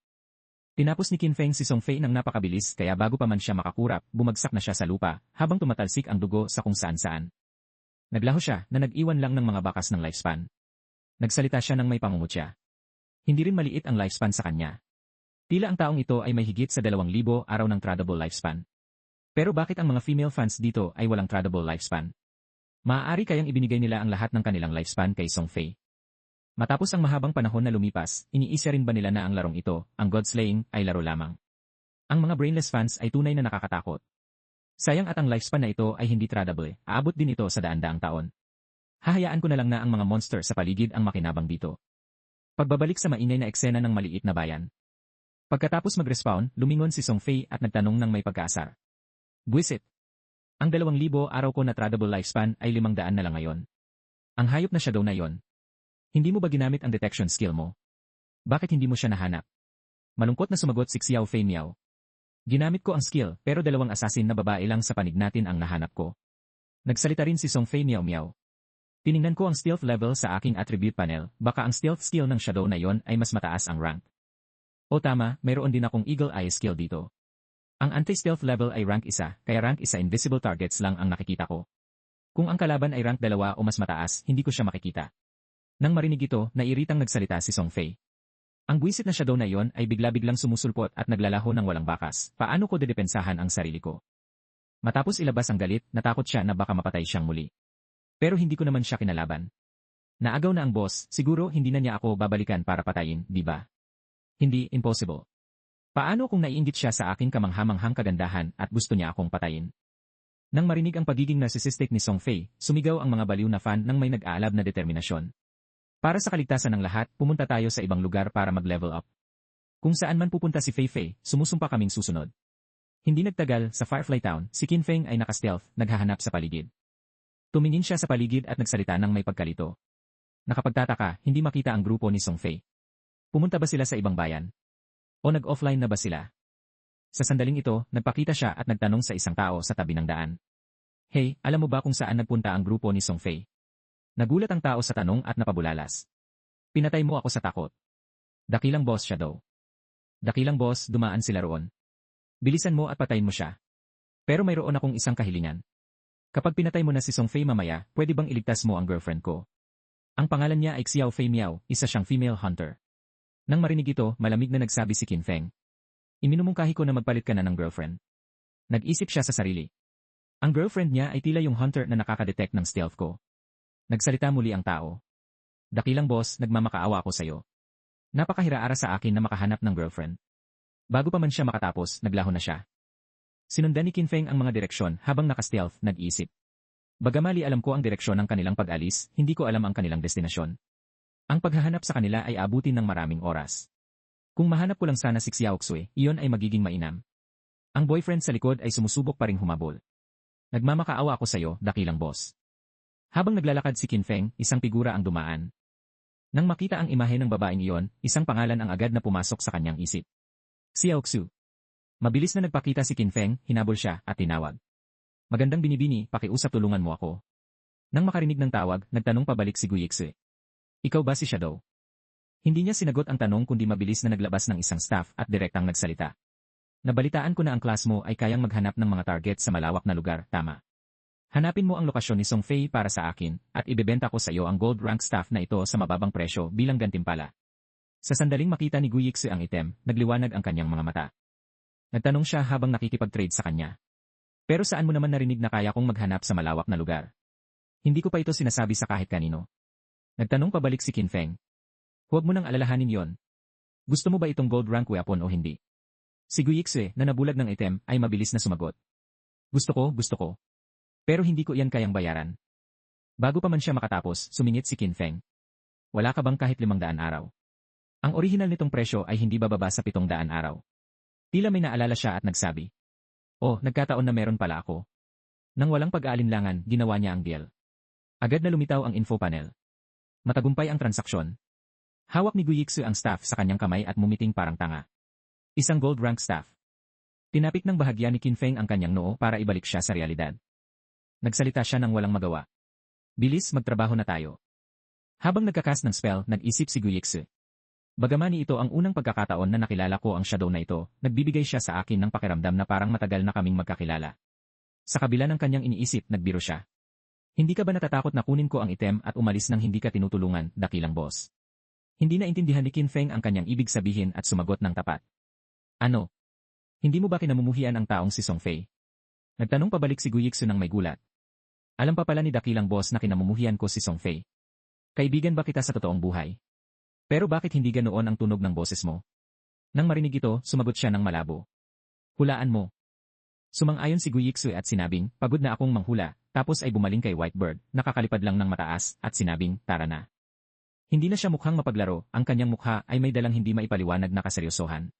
Tinapos ni Qinfeng si Song Fei nang napakabilis kaya bago pa man siya makakurap, bumagsak na siya sa lupa, habang tumatalsik ang dugo sa kung saan-saan. Naglaho siya na nag-iwan lang ng mga bakas ng lifespan. Nagsalita siya ng may pangungutya. Hindi rin maliit ang lifespan sa kanya. Tila ang taong ito ay may higit sa 2,000 araw ng tradable lifespan. Pero bakit ang mga female fans dito ay walang tradable lifespan? Maaari kayang ibinigay nila ang lahat ng kanilang lifespan kay Song Fei. Matapos ang mahabang panahon na lumipas, iniisya rin ba nila na ang larong ito, ang God-slaying, ay laro lamang? Ang mga brainless fans ay tunay na nakakatakot. Sayang at ang lifespan na ito ay hindi tradable, aabot din ito sa daan-daang taon. Hahayaan ko na lang na ang mga monster sa paligid ang makinabang dito. Pagbabalik sa mainay na eksena ng maliit na bayan. Pagkatapos mag-respawn, lumingon si Song Fei at nagtanong ng may pag-aasar. Buwisit. Ang 2,000 araw ko na tradable lifespan ay 500 na lang ngayon. Ang hayop na shadow na yon. Hindi mo ba ginamit ang detection skill mo? Bakit hindi mo siya nahanap? Malungkot na sumagot si Xiao Fei Miao. Ginamit ko ang skill pero 2 assassin na babae lang sa panig natin ang nahanap ko. Nagsalita rin si Song Fei Miao Miao. Tiningnan ko ang stealth level sa aking attribute panel, baka ang stealth skill ng shadow na yon ay mas mataas ang rank. O tama, mayroon din akong eagle eye skill dito. Ang anti-stealth level ay rank 1, kaya rank 1 invisible targets lang ang nakikita ko. Kung ang kalaban ay rank 2 o mas mataas, hindi ko siya makikita. Nang marinig ito, nairitang nagsalita si Song Fei. Ang buwisit na shadow na yon ay bigla-biglang sumusulpot at naglalaho ng walang bakas. Paano ko dedepensahan ang sarili ko? Matapos ilabas ang galit, natakot siya na baka mapatay siyang muli. Pero hindi ko naman siya kinalaban. Naagaw na ang boss, siguro hindi na niya ako babalikan para patayin, di ba? Hindi, impossible. Paano kung naiinggit siya sa aking kamanghamanghang kagandahan at gusto niya akong patayin? Nang marinig ang pagiging narcissistic ni Song Fei, sumigaw ang mga baliw na fan ng may nag-aalab na determinasyon. Para sa kaligtasan ng lahat, pumunta tayo sa ibang lugar para mag-level up. Kung saan man pupunta si Fei Fei, sumusumpa kaming susunod. Hindi nagtagal, sa Firefly Town, si Qin Feng ay naka-stealth, naghahanap sa paligid. Tumingin siya sa paligid at nagsalita ng may pagkalito. Nakapagtataka, hindi makita ang grupo ni Song Fei. Pumunta ba sila sa ibang bayan? O nag-offline na ba sila? Sa sandaling ito, nagpakita siya at nagtanong sa isang tao sa tabi ng daan. Hey, alam mo ba kung saan nagpunta ang grupo ni Song Fei? Nagulat ang tao sa tanong at napabulalas. Pinatay mo ako sa takot. Dakilang boss siya daw. Dakilang boss, dumaan sila roon. Bilisan mo at patayin mo siya. Pero mayroon akong isang kahilingan. Kapag pinatay mo na si Song Fei mamaya, pwede bang iligtas mo ang girlfriend ko? Ang pangalan niya ay Xiao Fei Miao, isa siyang female hunter. Nang marinig ito, malamig na nagsabi si Qin Feng. Iminumungkahi ko na magpalit ka na ng girlfriend. Nag-isip siya sa sarili. Ang girlfriend niya ay tila yung hunter na nakakadetect ng stealth ko. Nagsalita muli ang tao. Dakilang boss, nagmamakaawa ako sa'yo. Napakahiraara sa akin na makahanap ng girlfriend. Bago pa man siya makatapos, naglaho na siya. Sinundan ni Qin Feng ang mga direksyon habang naka-stealth, nag-isip. Bagamali alam ko ang direksyon ng kanilang pag-alis, hindi ko alam ang kanilang destinasyon. Ang paghahanap sa kanila ay abutin ng maraming oras. Kung mahanap ko lang sana si Xiaoxue, iyon ay magiging mainam. Ang boyfriend sa likod ay sumusubok pa ring humabol. Nagmamakaawa ako sa'yo, dakilang boss. Habang naglalakad si Qin Feng, isang figura ang dumaan. Nang makita ang imahe ng babaeng iyon, isang pangalan ang agad na pumasok sa kanyang isip. Xiaoxue. Mabilis na nagpakita si Qin Feng, hinabol siya at tinawag. Magandang binibini, pakiusap tulungan mo ako. Nang makarinig ng tawag, nagtanong pabalik si Guiyixue. Ikaw ba si Shadow? Hindi niya sinagot ang tanong kundi mabilis na naglabas ng isang staff at direktang nagsalita. Nabalitaan ko na ang class mo ay kayang maghanap ng mga target sa malawak na lugar, tama. Hanapin mo ang lokasyon ni Song Fei para sa akin at ibebenta ko sa iyo ang gold rank staff na ito sa mababang presyo bilang gantimpala. Sa sandaling makita ni Guiyixue ang item, nagliwanag ang kanyang mga mata. Nagtanong siya habang nakikipag-trade sa kanya. Pero saan mo naman narinig na kaya kong maghanap sa malawak na lugar? Hindi ko pa ito sinasabi sa kahit kanino. Nagtanong pabalik si Qin Feng. Huwag mo nang alalahanin yon. Gusto mo ba itong gold rank weapon o hindi? Si Guiyixue, na nabulag ng item, ay mabilis na sumagot. Gusto ko. Pero hindi ko iyan kayang bayaran. Bago pa man siya makatapos, sumingit si Qin Feng. Wala ka bang kahit 500 araw? Ang orihinal nitong presyo ay hindi bababa sa 700 araw. Tila may naalala siya at nagsabi. Oh, nagkataon na meron pala ako. Nang walang pag-aalinlangan, ginawa niya ang deal. Agad na lumitaw ang info panel. Matagumpay ang transaksyon. Hawak ni Guiyixue ang staff sa kanyang kamay at mumiting parang tanga. Isang gold rank staff. Tinapik ng bahagya ni Qin Feng ang kanyang noo para ibalik siya sa realidad. Nagsalita siya ng walang magawa. Bilis, magtrabaho na tayo. Habang nagkakas ng spell, nag-isip si Guiyixue. Bagamani ito ang unang pagkakataon na nakilala ko ang shadow na ito, nagbibigay siya sa akin ng pakiramdam na parang matagal na kaming magkakilala. Sa kabila ng kanyang iniisip, nagbiro siya. Hindi ka ba natatakot na kunin ko ang item at umalis nang hindi ka tinutulungan, dakilang boss? Hindi na intindihan ni Qin Feng ang kanyang ibig sabihin at sumagot ng tapat. Ano? Hindi mo ba kinamumuhian ang taong si Song Fei? Nagtanong pabalik si Guiyixue ng may gulat. Alam pa pala ni dakilang boss na kinamumuhian ko si Song Fei. Kaibigan ba kita sa totoong buhay? Pero bakit hindi ganoon ang tunog ng boses mo? Nang marinig ito, sumagot siya ng malabo. Hulaan mo. Sumang-ayon si Guiyixue at sinabing, pagod na akong manghula, tapos ay bumaling kay Whitebird, nakakalipad lang ng mataas, at sinabing, tara na. Hindi na siya mukhang mapaglaro, ang kanyang mukha ay may dalang hindi maipaliwanag na kaseryosohan.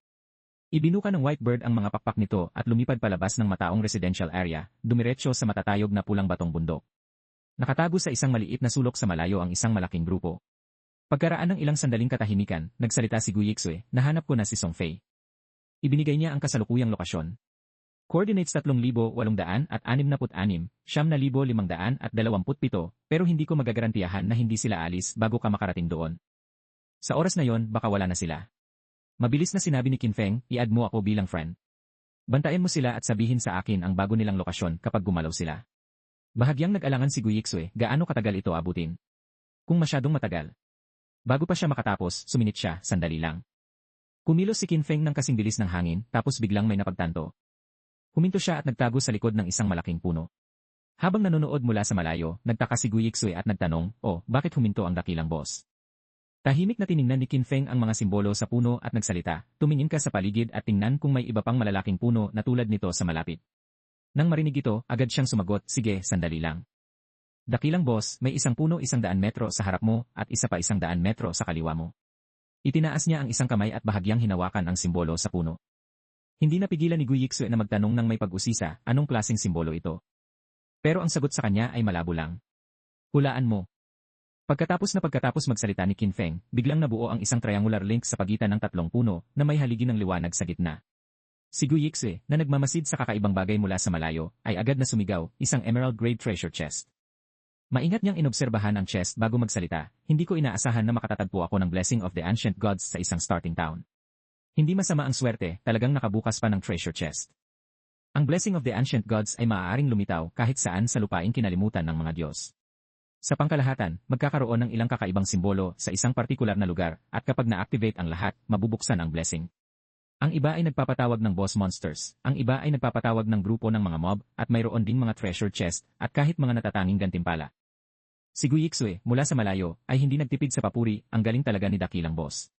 Ibinuka ng Whitebird ang mga pakpak nito at lumipad palabas ng mataong residential area, dumiretso sa matatayog na pulang batong bundok. Nakatago sa isang maliit na sulok sa malayo ang isang malaking grupo. Pagkaraan ng ilang sandaling katahimikan, nagsalita si Guiyixue, nahanap ko na si Song Fei. Ibinigay niya ang kasalukuyang lokasyon. Coordinates 3,866, 9,527, pero hindi ko magagarantiyahan na hindi sila alis bago ka makarating doon. Sa oras na yon, baka wala na sila. Mabilis na sinabi ni Qinfeng, i-add mo ako bilang friend. Bantayan mo sila at sabihin sa akin ang bago nilang lokasyon kapag gumalaw sila. Bahagyang nag-alangan si Guiyixue, gaano katagal ito abutin? Kung masyadong matagal. Bago pa siya makatapos, suminit siya, sandali lang. Kumilos si Qinfeng ng kasing bilis ng hangin, tapos biglang may napagtanto. Huminto siya at nagtago sa likod ng isang malaking puno. Habang nanonood mula sa malayo, nagtaka si Guiyixue at nagtanong, bakit huminto ang dakilang boss? Tahimik na tiningnan ni Qinfeng ang mga simbolo sa puno at nagsalita, tumingin ka sa paligid at tingnan kung may iba pang malalaking puno na tulad nito sa malapit. Nang marinig ito, agad siyang sumagot, sige, sandali lang. Dakilang boss, may isang puno 100 metro sa harap mo at isa pa 100 metro sa kaliwa mo. Itinaas niya ang isang kamay at bahagyang hinawakan ang simbolo sa puno. Hindi napigilan ni Guiyixue na magtanong ng may pag-usisa, anong klaseng simbolo ito? Pero ang sagot sa kanya ay malabo lang. Hulaan mo. Pagkatapos magsalita ni Qinfeng, biglang nabuo ang isang triangular link sa pagitan ng tatlong puno na may haligi ng liwanag sa gitna. Si Guiyixue, na nagmamasid sa kakaibang bagay mula sa malayo, ay agad na sumigaw, isang emerald grade treasure chest. Maingat niyang inobserbahan ang chest bago magsalita, hindi ko inaasahan na makatatagpo ako ng blessing of the ancient gods sa isang starting town. Hindi masama ang swerte, talagang nakabukas pa ng treasure chest. Ang blessing of the ancient gods ay maaaring lumitaw kahit saan sa lupaing kinalimutan ng mga Diyos. Sa pangkalahatan, magkakaroon ng ilang kakaibang simbolo sa isang partikular na lugar at kapag na-activate ang lahat, mabubuksan ang blessing. Ang iba ay nagpapatawag ng boss monsters, ang iba ay nagpapatawag ng grupo ng mga mob at mayroon ding mga treasure chest at kahit mga natatanging gantimpala. Si Guiyixue, mula sa malayo, ay hindi nagtipid sa papuri, ang galing talaga ni dakilang boss.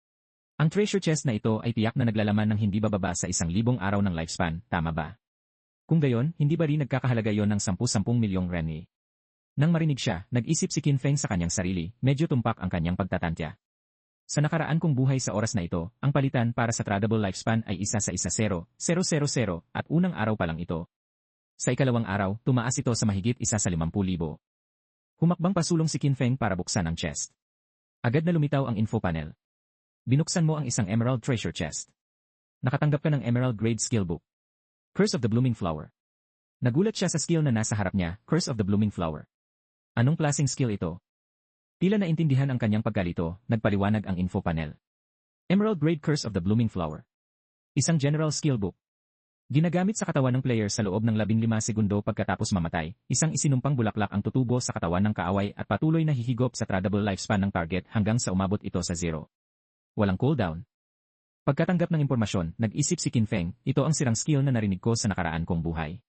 Ang treasure chest na ito ay tiyak na naglalaman ng hindi bababa sa 1,000 araw ng lifespan, tama ba? Kung gayon, hindi ba rin nagkakahalaga yon ng 10 milyong renmi? Nang marinig siya, nag-isip si Qinfeng sa kanyang sarili, medyo tumpak ang kanyang pagtatantya. Sa nakaraan kong buhay sa oras na ito, ang palitan para sa tradable lifespan ay 1 sa 10,000, at unang araw pa lang ito. Sa ikalawang araw, tumaas ito sa mahigit 1 sa 50,000. Humakbang pasulong si Qinfeng para buksan ang chest. Agad na lumitaw ang info panel. Binuksan mo ang isang emerald treasure chest. Nakatanggap ka ng emerald grade skill book. Curse of the Blooming Flower. Nagulat siya sa skill na nasa harap niya, Curse of the Blooming Flower. Anong klaseng skill ito? Tila naintindihan ang kanyang pagkalito, nagpaliwanag ang info panel. Emerald Grade Curse of the Blooming Flower. Isang general skill book. Ginagamit sa katawan ng player sa loob ng 15 segundo pagkatapos mamatay, isang isinumpang bulaklak ang tutubo sa katawan ng kaaway at patuloy na hihigop sa tradable lifespan ng target hanggang sa umabot ito sa 0. Walang cooldown. Pagkatanggap ng impormasyon, nag-isip si Qinfeng, ito ang sirang skill na narinig ko sa nakaraan kong buhay.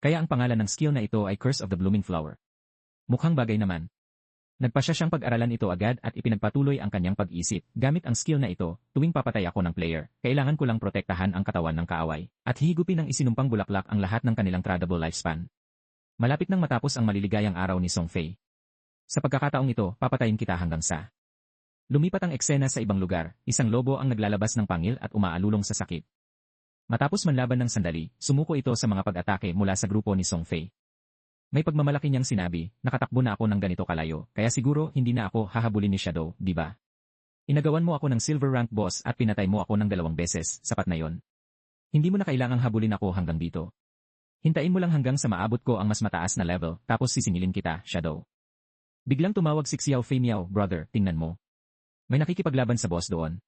Kaya ang pangalan ng skill na ito ay Curse of the Blooming Flower. Mukhang bagay naman. Nagpasya siyang pag-aralan ito agad at ipinagpatuloy ang kanyang pag-isip. Gamit ang skill na ito, tuwing papatay ako ng player, kailangan ko lang protektahan ang katawan ng kaaway, at hihigupin ng isinumpang bulaklak ang lahat ng kanilang tradable lifespan. Malapit nang matapos ang maliligayang araw ni Song Fei. Sa pagkakataong ito, papatayin kita hanggang sa. Lumipat ang eksena sa ibang lugar, isang lobo ang naglalabas ng pangil at umaalulong sa sakit. Matapos manlaban ng sandali, sumuko ito sa mga pag-atake mula sa grupo ni Song Fei. May pagmamalaki niyang sinabi, nakatakbo na ako ng ganito kalayo, kaya siguro hindi na ako hahabulin ni Shadow, di ba? Inagawan mo ako ng silver rank boss at pinatay mo ako ng 2 beses, sapat na yon. Hindi mo na kailangang habulin ako hanggang dito. Hintayin mo lang hanggang sa maabot ko ang mas mataas na level, tapos sisingilin kita, Shadow. Biglang tumawag si Xiao Fei, Miao, brother, tingnan mo. May nakikipaglaban sa boss doon.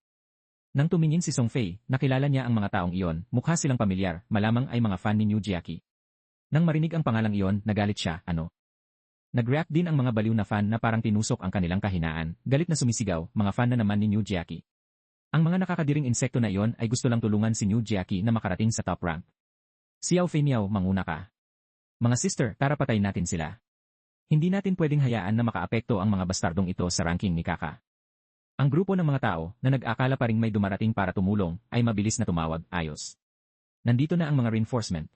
Nang tumingin si Song Fei, nakilala niya ang mga taong iyon, mukha silang pamilyar, malamang ay mga fan ni New Jiaki. Nang marinig ang pangalang iyon, nagalit siya, ano? Nag-react din ang mga baliw na fan na parang tinusok ang kanilang kahinaan, galit na sumisigaw, mga fan na naman ni New Jiaki. Ang mga nakakadiring insekto na iyon ay gusto lang tulungan si New Jiaki na makarating sa top rank. Xiao Fei, Miao, manguna ka. Mga sister, tara patayin natin sila. Hindi natin pwedeng hayaan na makaapekto ang mga bastardong ito sa ranking ni Kaka. Ang grupo ng mga tao na nag-akala pa ring may dumarating para tumulong ay mabilis na tumawag, ayos. Nandito na ang mga reinforcement.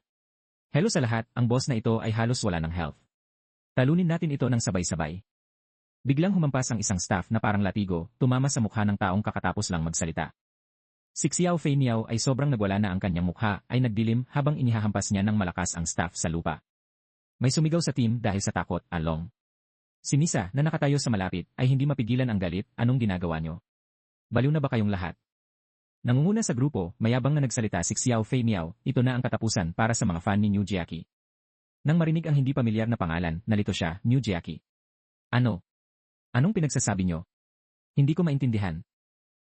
Hello sa lahat, ang boss na ito ay halos wala ng health. Talunin natin ito ng sabay-sabay. Biglang humampas ang isang staff na parang latigo, tumama sa mukha ng taong kakatapos lang magsalita. Si Xiao Fei Miao ay sobrang nagwala na ang kanyang mukha ay nagdilim habang inihahampas niya ng malakas ang staff sa lupa. May sumigaw sa team dahil sa takot, along. Si Misa na nakatayo sa malapit ay hindi mapigilan ang galit, anong ginagawa nyo? Baliw na ba kayong lahat? Nangunguna sa grupo, mayabang na nagsalita si Xiao Fei Miao, ito na ang katapusan para sa mga fan ni New Jiaki. Nang marinig ang hindi pamilyar na pangalan, nalito siya, New Jiaki. Ano? Anong pinagsasabi nyo? Hindi ko maintindihan.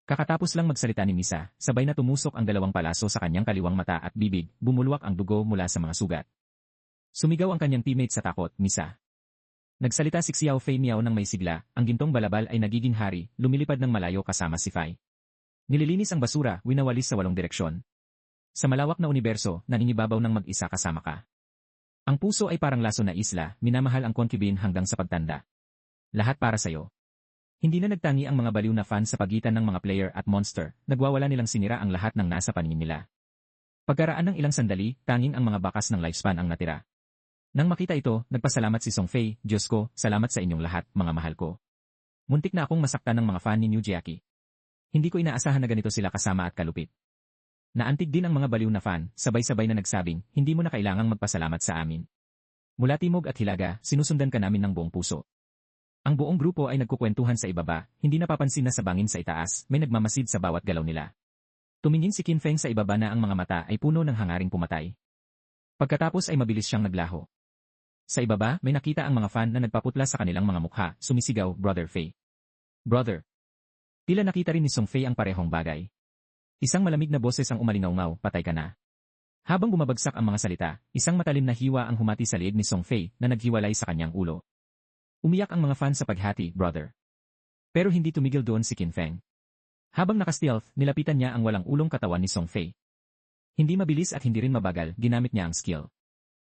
Kakatapos lang magsalita ni Misa, sabay na tumusok ang dalawang palaso sa kanyang kaliwang mata at bibig, bumulwak ang dugo mula sa mga sugat. Sumigaw ang kanyang teammate sa takot, Misa. Nagsalita si Xiao Fei Miao ng may sigla, ang gintong balabal ay nagiging hari, lumilipad ng malayo kasama si Fai. Nililinis ang basura, winawalis sa 8 direksyon. Sa malawak na universo, nangingibabaw ng mag-isa kasama ka. Ang puso ay parang laso na isla, minamahal ang concubine hanggang sa pagtanda. Lahat para sa'yo. Hindi na nagtangi ang mga baliw na fans sa pagitan ng mga player at monster, nagwawala nilang sinira ang lahat ng nasa paningin nila. Pagkaraan ng ilang sandali, tanging ang mga bakas ng lifespan ang natira. Nang makita ito, nagpasalamat si Song Fei, Diyos ko, salamat sa inyong lahat, mga mahal ko. Muntik na akong masaktan ng mga fan ni New Jiaki. Hindi ko inaasahan na ganito sila kasama at kalupit. Naantig din ang mga baliw na fan, sabay-sabay na nagsabing, hindi mo na kailangang magpasalamat sa amin. Mula timog at hilaga, sinusundan ka namin ng buong puso. Ang buong grupo ay nagkukwentuhan sa ibaba, hindi napapansin na sa bangin sa itaas, may nagmamasid sa bawat galaw nila. Tumingin si Qin Feng sa ibaba na ang mga mata ay puno ng hangaring pumatay. Pagkatapos ay mabilis siyang naglaho. Sa ibaba, may nakita ang mga fan na nagpaputla sa kanilang mga mukha, sumisigaw, Brother Fei. Brother. Tila nakita rin ni Song Fei ang parehong bagay. Isang malamig na boses ang umalingaw-ngaw, patay ka na. Habang bumabagsak ang mga salita, isang matalim na hiwa ang humati sa liig ni Song Fei na naghiwalay sa kanyang ulo. Umiyak ang mga fan sa paghati, brother. Pero hindi tumigil doon si Qin Feng. Habang naka-stealth, nilapitan niya ang walang ulong katawan ni Song Fei. Hindi mabilis at hindi rin mabagal, ginamit niya ang skill.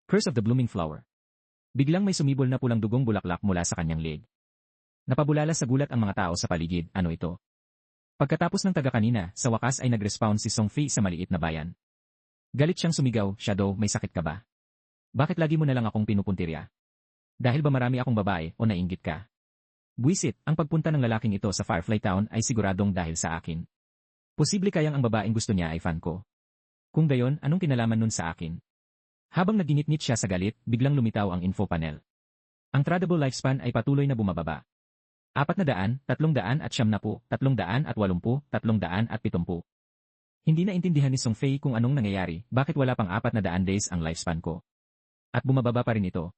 Curse of the Blooming Flower. Biglang may sumibol na pulang dugong bulaklak mula sa kanyang leg. Napabulala sa gulat ang mga tao sa paligid, ano ito? Pagkatapos ng taga kanina, sa wakas ay nag-respawn si Song Fei sa maliit na bayan. Galit siyang sumigaw, Shadow, may sakit ka ba? Bakit lagi mo na lang akong pinupuntirya? Dahil ba marami akong babae o nainggit ka? Buisit, ang pagpunta ng lalaking ito sa Firefly Town ay siguradong dahil sa akin. Posible kayang ang babaeng gusto niya ay fan ko. Kung gayon, anong kinalaman nun sa akin? Habang naginitnit siya sa galit, biglang lumitaw ang info panel. Ang tradable lifespan ay patuloy na bumababa. 400, 300 at 70, 380, 370. Hindi na intindihan ni Song Fei kung anong nangyayari, bakit wala pang 400 days ang lifespan ko. At bumababa pa rin ito.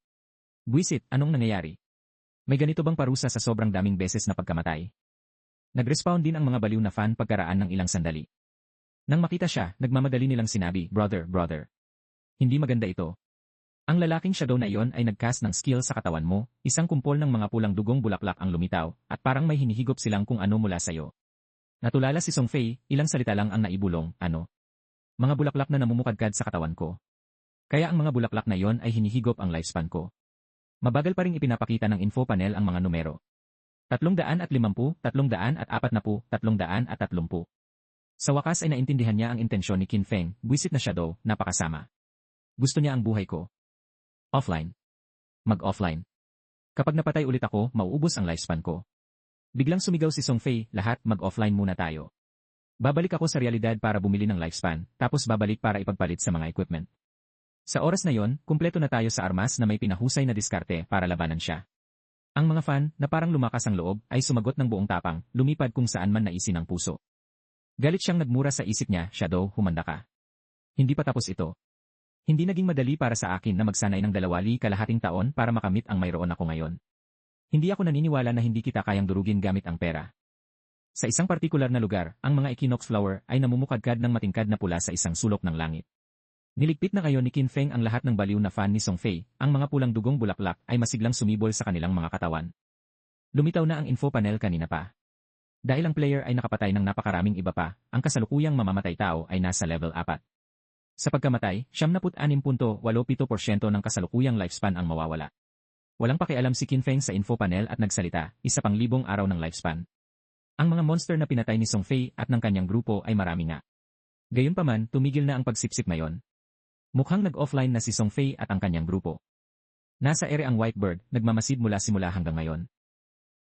Buisit, anong nangyayari? May ganito bang parusa sa sobrang daming beses na pagkamatay? Nag-respawn din ang mga baliw na fan pagkaraan ng ilang sandali. Nang makita siya, nagmamadali nilang sinabi, Brother. Hindi maganda ito. Ang lalaking shadow na iyon ay nag-cast ng skill sa katawan mo, isang kumpol ng mga pulang dugong bulaklak ang lumitaw, at parang may hinihigop silang kung ano mula sayo. Natulala si Song Fei, ilang salita lang ang naibulong, ano? Mga bulaklak na namumukadkad sa katawan ko. Kaya ang mga bulaklak na iyon ay hinihigop ang lifespan ko. Mabagal pa ring ipinapakita ng info panel ang mga numero. 350, 340, 330. Sa wakas ay naintindihan niya ang intensyon ni Qin Feng, buwisit na shadow, napakasama. Gusto niya ang buhay ko. Offline. Mag-offline. Kapag napatay ulit ako, mauubos ang lifespan ko. Biglang sumigaw si Song Fei, lahat mag-offline muna tayo. Babalik ako sa realidad para bumili ng lifespan, tapos babalik para ipagpalit sa mga equipment. Sa oras na yon, kumpleto na tayo sa armas na may pinahusay na diskarte para labanan siya. Ang mga fan, na parang lumakas ang loob, ay sumagot ng buong tapang, lumipad kung saan man naisin ang puso. Galit siyang nagmura sa isip niya, Shadow, humanda ka. Hindi pa tapos ito. Hindi naging madali para sa akin na magsanay ng 2.5 taon para makamit ang mayroon ako ngayon. Hindi ako naniniwala na hindi kita kayang durugin gamit ang pera. Sa isang partikular na lugar, ang mga equinox flower ay namumukadkad ng matingkad na pula sa isang sulok ng langit. Niligpit na ngayon ni Qin Feng ang lahat ng baliw na fan ni Song Fei, ang mga pulang dugong bulaklak ay masiglang sumibol sa kanilang mga katawan. Lumitaw na ang info panel kanina pa. Dahil ang player ay nakapatay ng napakaraming iba pa, ang kasalukuyang mamamatay tao ay nasa level 4. Sa pagkamatay, 76.87% ng kasalukuyang lifespan ang mawawala. Walang pakialam si Qin Feng sa info panel at nagsalita, isa pang 1,000 araw ng lifespan. Ang mga monster na pinatay ni Song Fei at ng kanyang grupo ay marami nga. Gayunpaman, tumigil na ang pagsipsip ngayon. Mukhang nag-offline na si Song Fei at ang kanyang grupo. Nasa ere ang Whitebird, nagmamasid mula simula hanggang ngayon.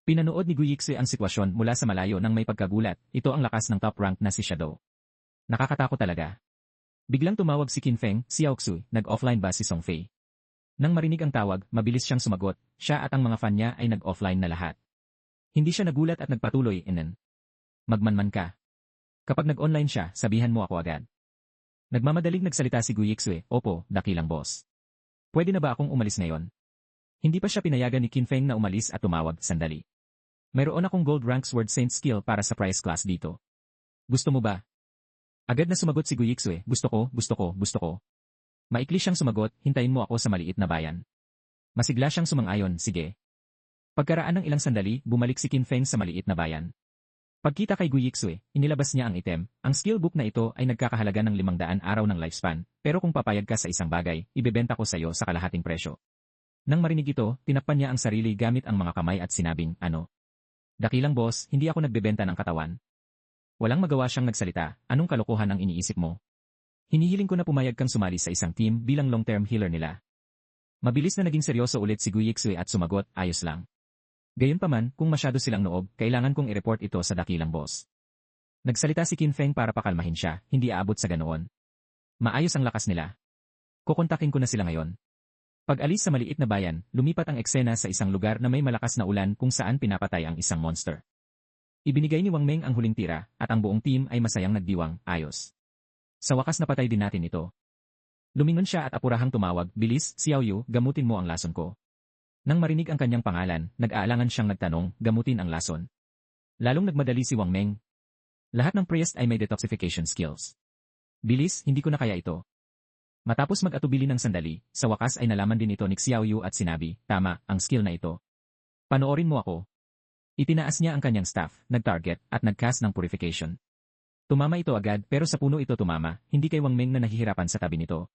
Pinanood ni Gu Yixue ang sitwasyon mula sa malayo nang may pagkagulat, ito ang lakas ng top rank na si Shadow. Nakakatakot talaga. Biglang tumawag si Qin Feng, Xiao Xu, nag-offline ba si Song Fei? Nang marinig ang tawag, mabilis siyang sumagot, siya at ang mga fan niya ay nag-offline na lahat. Hindi siya nagulat at nagpatuloy, inen. Magmanman ka. Kapag nag-online siya, sabihan mo ako agad. Nagmamadaling nagsalita si Gu Yixue, opo, dakilang boss. Pwede na ba akong umalis ngayon? Hindi pa siya pinayagan ni Qin Feng na umalis at tumawag, sandali. Mayroon akong gold rank sword saint skill para sa prize class dito. Gusto mo ba? Agad na sumagot si Gu Yixue, gusto ko. Maikli siyang sumagot, hintayin mo ako sa maliit na bayan. Masigla siyang sumang-ayon, sige. Pagkaraan ng ilang sandali, bumalik si Qin Feng sa maliit na bayan. Pagkita kay Gu Yixue, inilabas niya ang item, ang skill book na ito ay nagkakahalaga ng 500 araw ng lifespan, pero kung papayag ka sa isang bagay, ibebenta ko sa iyo sa kalahating presyo. Nang marinig ito, tinakpan niya ang sarili gamit ang mga kamay at sinabing, ano? Dakilang boss, hindi ako nagbebenta ng katawan. Walang magawa siyang nagsalita, anong kalokohan ang iniisip mo? Hinihiling ko na pumayag kang sumali sa isang team bilang long-term healer nila. Mabilis na naging seryoso ulit si Gu Yixue at sumagot, ayos lang. Gayunpaman, kung masyado silang noob, kailangan kong i-report ito sa dakilang boss. Nagsalita si Qin Feng para pakalmahin siya, hindi aabot sa ganoon. Maayos ang lakas nila. Kukontakin ko na sila ngayon. Pag-alis sa maliit na bayan, lumipat ang eksena sa isang lugar na may malakas na ulan kung saan pinapatay ang isang monster. Ibinigay ni Wang Meng ang huling tira, at ang buong team ay masayang nagdiwang, ayos. Sa wakas napatay din natin ito. Lumingon siya at apurahang tumawag, bilis, Xiao Yu, gamutin mo ang lason ko. Nang marinig ang kanyang pangalan, nag-aalangan siyang nagtanong, gamutin ang lason. Lalong nagmadali si Wang Meng. Lahat ng priest ay may detoxification skills. Bilis, hindi ko na kaya ito. Matapos mag-atubili ng sandali, sa wakas ay nalaman din ito ni Xiao Yu at sinabi, tama, ang skill na ito. Panoorin mo ako. Itinaas niya ang kanyang staff, nag-target, at nag-cast ng purification. Tumama ito agad pero sa puno ito tumama, hindi kay Wang Meng na nahihirapan sa tabi nito.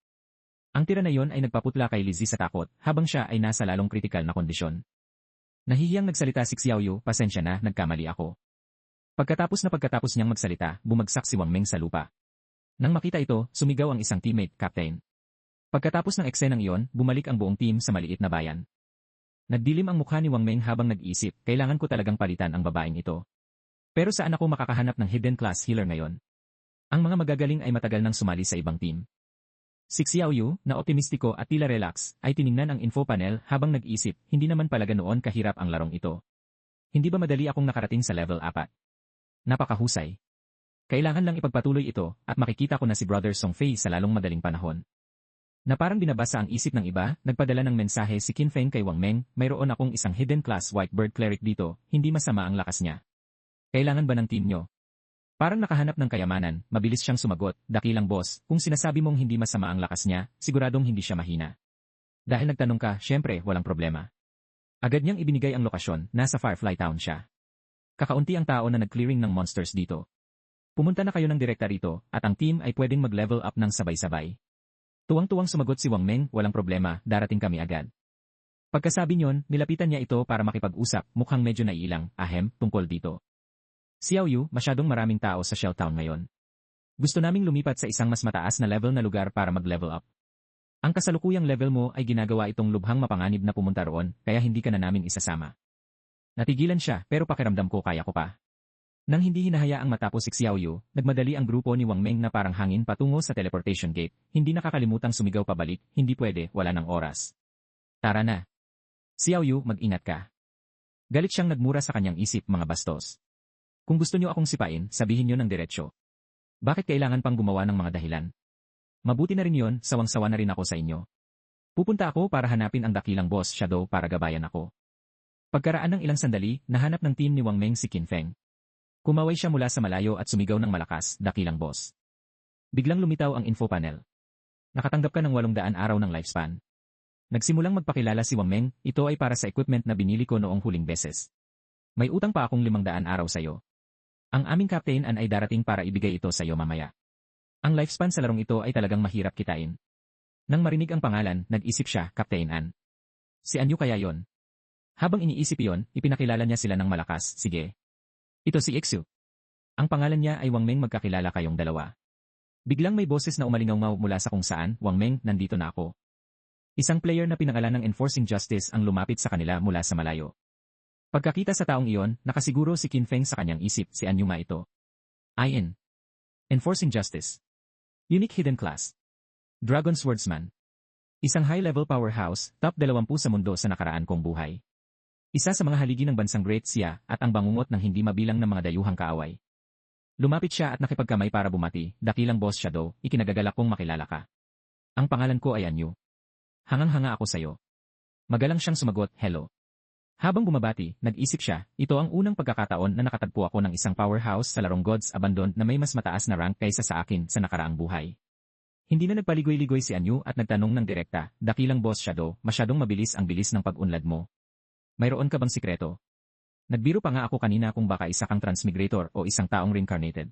Ang tira na yon ay nagpaputla kay Lizzie sa takot, habang siya ay nasa lalong kritikal na kondisyon. Nahihiyang nagsalita si Xiao Yu, pasensya na, nagkamali ako. Pagkatapos niyang magsalita, bumagsak si Wang Meng sa lupa. Nang makita ito, sumigaw ang isang teammate, Captain. Pagkatapos ng eksenang iyon, bumalik ang buong team sa maliit na bayan. Nagdilim ang mukha ni Wang Meng habang nag-iisip, kailangan ko talagang palitan ang babaeng ito. Pero saan ako makakahanap ng hidden class healer ngayon? Ang mga magagaling ay matagal nang sumali sa ibang team. Si Xiao Yu, na optimistiko at tila relax, ay tiningnan ang info panel habang nag-isip, hindi naman pala ganoon kahirap ang larong ito. Hindi ba madali akong nakarating sa level 4? Napakahusay. Kailangan lang ipagpatuloy ito, at makikita ko na si Brother Song Fei sa lalong madaling panahon. Na parang binabasa ang isip ng iba, nagpadala ng mensahe si Qin Feng kay Wang Meng, mayroon akong isang hidden class Whitebird cleric dito, hindi masama ang lakas niya. Kailangan ba ng team nyo? Parang nakahanap ng kayamanan, mabilis siyang sumagot, dakilang boss, kung sinasabi mong hindi masama ang lakas niya, siguradong hindi siya mahina. Dahil nagtanong ka, syempre, walang problema. Agad niyang ibinigay ang lokasyon, nasa Firefly Town siya. Kakaunti ang tao na nag-clearing ng monsters dito. Pumunta na kayo ng direkta rito, at ang team ay pwedeng mag-level up ng sabay-sabay. Tuwang-tuwang sumagot si Wang Meng, walang problema, darating kami agad. Pagkasabi niyon, nilapitan niya ito para makipag-usap, mukhang medyo naiilang, tungkol dito. Xiao Yu, masyadong maraming tao sa Shell Town ngayon. Gusto naming lumipat sa isang mas mataas na level na lugar para mag-level up. Ang kasalukuyang level mo ay ginagawa itong lubhang mapanganib na pumunta roon, kaya hindi ka na namin isasama. Natigilan siya, pero pakiramdam ko kaya ko pa. Nang hindi hinahayaang matapos si Xiao Yu, nagmadali ang grupo ni Wang Meng na parang hangin patungo sa teleportation gate, hindi nakakalimutang sumigaw pabalik, hindi pwede, wala ng oras. Tara na. Xiao Yu, mag-ingat ka. Galit siyang nagmura sa kanyang isip, mga bastos. Kung gusto niyo akong sipain, sabihin niyo ng diretsyo. Bakit kailangan pang gumawa ng mga dahilan? Mabuti na rin yon, sawang-sawa na rin ako sa inyo. Pupunta ako para hanapin ang dakilang boss Shadow para gabayan ako. Pagkaraan ng ilang sandali, nahanap ng team ni Wang Meng si Qin Feng. Kumaway siya mula sa malayo at sumigaw ng malakas, dakilang boss. Biglang lumitaw ang info panel. Nakatanggap ka ng 800 araw ng lifespan. Nagsimulang magpakilala si Wang Meng, ito ay para sa equipment na binili ko noong huling beses. May utang pa akong 500 araw sa'yo. Ang aming Captain An ay darating para ibigay ito sa iyo mamaya. Ang lifespan sa larong ito ay talagang mahirap kitain. Nang marinig ang pangalan, nag-isip siya, Captain An. Si Anyu kaya yon? Habang iniisip yon, ipinakilala niya sila ng malakas, sige. Ito si Ixu. Ang pangalan niya ay Wang Meng, magkakilala kayong dalawa. Biglang may boses na umalingaw mula sa kung saan, Wang Meng, nandito na ako. Isang player na pinangalan ng Enforcing Justice ang lumapit sa kanila mula sa malayo. Pagkakita sa taong iyon, nakasiguro si Qin Feng sa kanyang isip, si Anyu nga ito. IN. Enforcing Justice. Unique Hidden Class. Dragon Swordsman. Isang high-level powerhouse, top 20 sa mundo sa nakaraan kong buhay. Isa sa mga haligi ng bansang Great Xia at ang bangungot ng hindi mabilang ng mga dayuhang kaaway. Lumapit siya at nakipagkamay para bumati, dakilang Boss Shadow, ikinagagalak kong makilala ka. Ang pangalan ko ay Anyu. Hangang-hanga ako sayo. Magalang siyang sumagot, hello. Habang bumabati, nag-isip siya, ito ang unang pagkakataon na nakatagpo ako ng isang powerhouse sa larong Gods Abandoned na may mas mataas na rank kaysa sa akin sa nakaraang buhay. Hindi na nagpaligoy-ligoy si Anyu at nagtanong ng direkta, dakilang Boss Shadow, masyadong mabilis ang bilis ng pag-unlad mo. Mayroon ka bang sikreto? Nagbiro pa nga ako kanina kung baka isa kang transmigrator o isang taong reincarnated.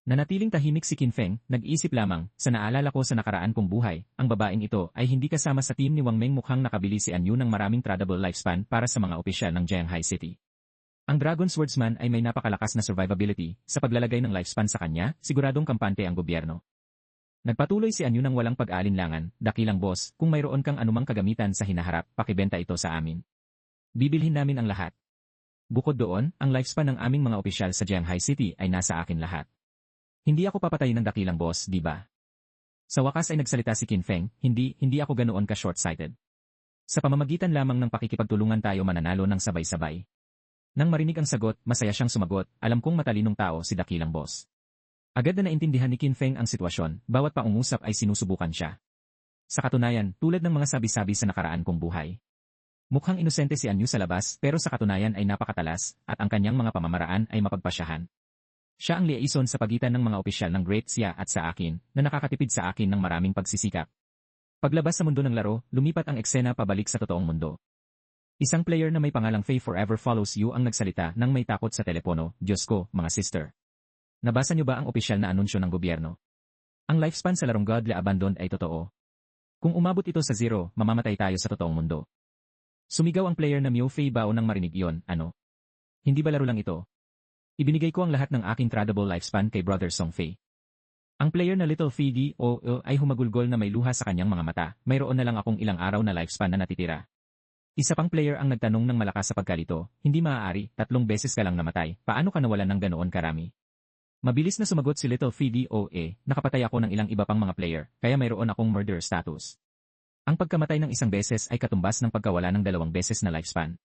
Nanatiling tahimik si Qin Feng, nag-isip lamang, sa naalala ko sa nakaraan kong buhay, ang babaeng ito ay hindi kasama sa team ni Wang Meng, mukhang nakabili si Anyu ng maraming tradable lifespan para sa mga opisyal ng Jianghai City. Ang Dragon Swordsman ay may napakalakas na survivability, sa paglalagay ng lifespan sa kanya, siguradong kampante ang gobyerno. Nagpatuloy si Anyu ng walang pag-aalinlangan, dakilang boss, kung mayroon kang anumang kagamitan sa hinaharap, pakibenta ito sa amin. Bibilhin namin ang lahat. Bukod doon, ang lifespan ng aming mga opisyal sa Jianghai City ay nasa akin lahat. Hindi ako papatayin ng dakilang boss, di ba? Sa wakas ay nagsalita si Qin Feng, hindi ako ganoon ka short-sighted. Sa pamamagitan lamang ng pakikipagtulungan tayo mananalo ng sabay-sabay. Nang marinig ang sagot, masaya siyang sumagot, alam kong matalinong tao si dakilang boss. Agad na naintindihan ni Qin Feng ang sitwasyon, bawat paungusap ay sinusubukan siya. Sa katunayan, tulad ng mga sabi-sabi sa nakaraan kong buhay. Mukhang inosente si Anyu sa labas pero sa katunayan ay napakatalas at ang kanyang mga pamamaraan ay mapagpasyahan. Siya ang liaison sa pagitan ng mga opisyal ng Great Xia at sa akin na nakakatipid sa akin ng maraming pagsisikap. Paglabas sa mundo ng laro, lumipat ang eksena pabalik sa totoong mundo. Isang player na may pangalang Faye Forever Follows You ang nagsalita nang may takot sa telepono, Diyos ko, mga sister. Nabasa niyo ba ang opisyal na anunsyo ng gobyerno? Ang lifespan sa larong Godly Abandoned ay totoo. Kung umabot ito sa 0, mamamatay tayo sa totoong mundo. Sumigaw ang player na Miu Fei Bao nang marinig iyon, ano? Hindi ba laro lang ito? Ibinigay ko ang lahat ng aking tradable lifespan kay Brother Song Fei. Ang player na Little Fei Di ay humagulgol na may luha sa kanyang mga mata, mayroon na lang akong ilang araw na lifespan na natitira. Isa pang player ang nagtanong ng malakas sa pagkalito, hindi maaari, 3 beses ka lang namatay, paano ka nawalan ng ganoon karami? Mabilis na sumagot si Little Fei Di nakapatay ako ng ilang iba pang mga player, kaya mayroon akong murder status. Ang pagkamatay ng isang beses ay katumbas ng pagkawala ng 2 beses na lifespan.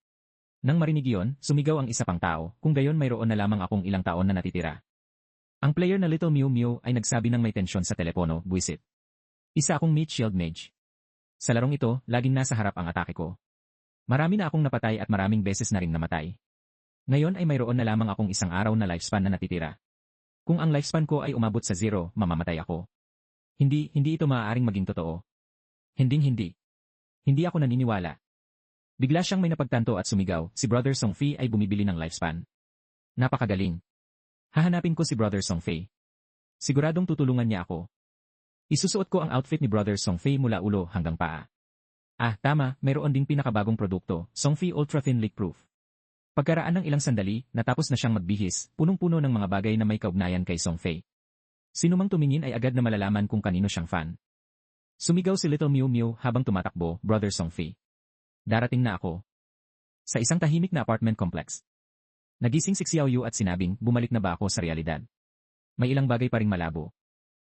Nang marinig iyon, sumigaw ang isa pang tao, kung gayon mayroon na lamang akong ilang taon na natitira. Ang player na Little Miu Miu ay nagsabi ng may tensyon sa telepono, buwisit. Isa akong Meat Shield Mage. Sa larong ito, laging nasa harap ang atake ko. Marami na akong napatay at maraming beses na ring namatay. Ngayon ay mayroon na lamang akong isang araw na lifespan na natitira. Kung ang lifespan ko ay umabot sa 0, mamamatay ako. Hindi ito maaaring maging totoo. Hindi. Hindi ako naniniwala. Bigla siyang may napagtanto at sumigaw, si Brother Song Fei ay bumibili ng lifespan. Napakagaling. Hahanapin ko si Brother Song Fei. Siguradong tutulungan niya ako. Isusuot ko ang outfit ni Brother Song Fei mula ulo hanggang paa. Ah, tama, mayroon ding pinakabagong produkto, Song Fei Ultra Thin Leak Proof. Pagkaraan ng ilang sandali, natapos na siyang magbihis, punong-puno ng mga bagay na may kaugnayan kay Song Fei. Sinumang tumingin ay agad na malalaman kung kanino siyang fan. Sumigaw si Little Miu Miu habang tumatakbo, Brother Song Fei. Darating na ako. Sa isang tahimik na apartment complex. Nagising si Xiao Yu at sinabing, bumalik na ba ako sa realidad? May ilang bagay pa ring malabo.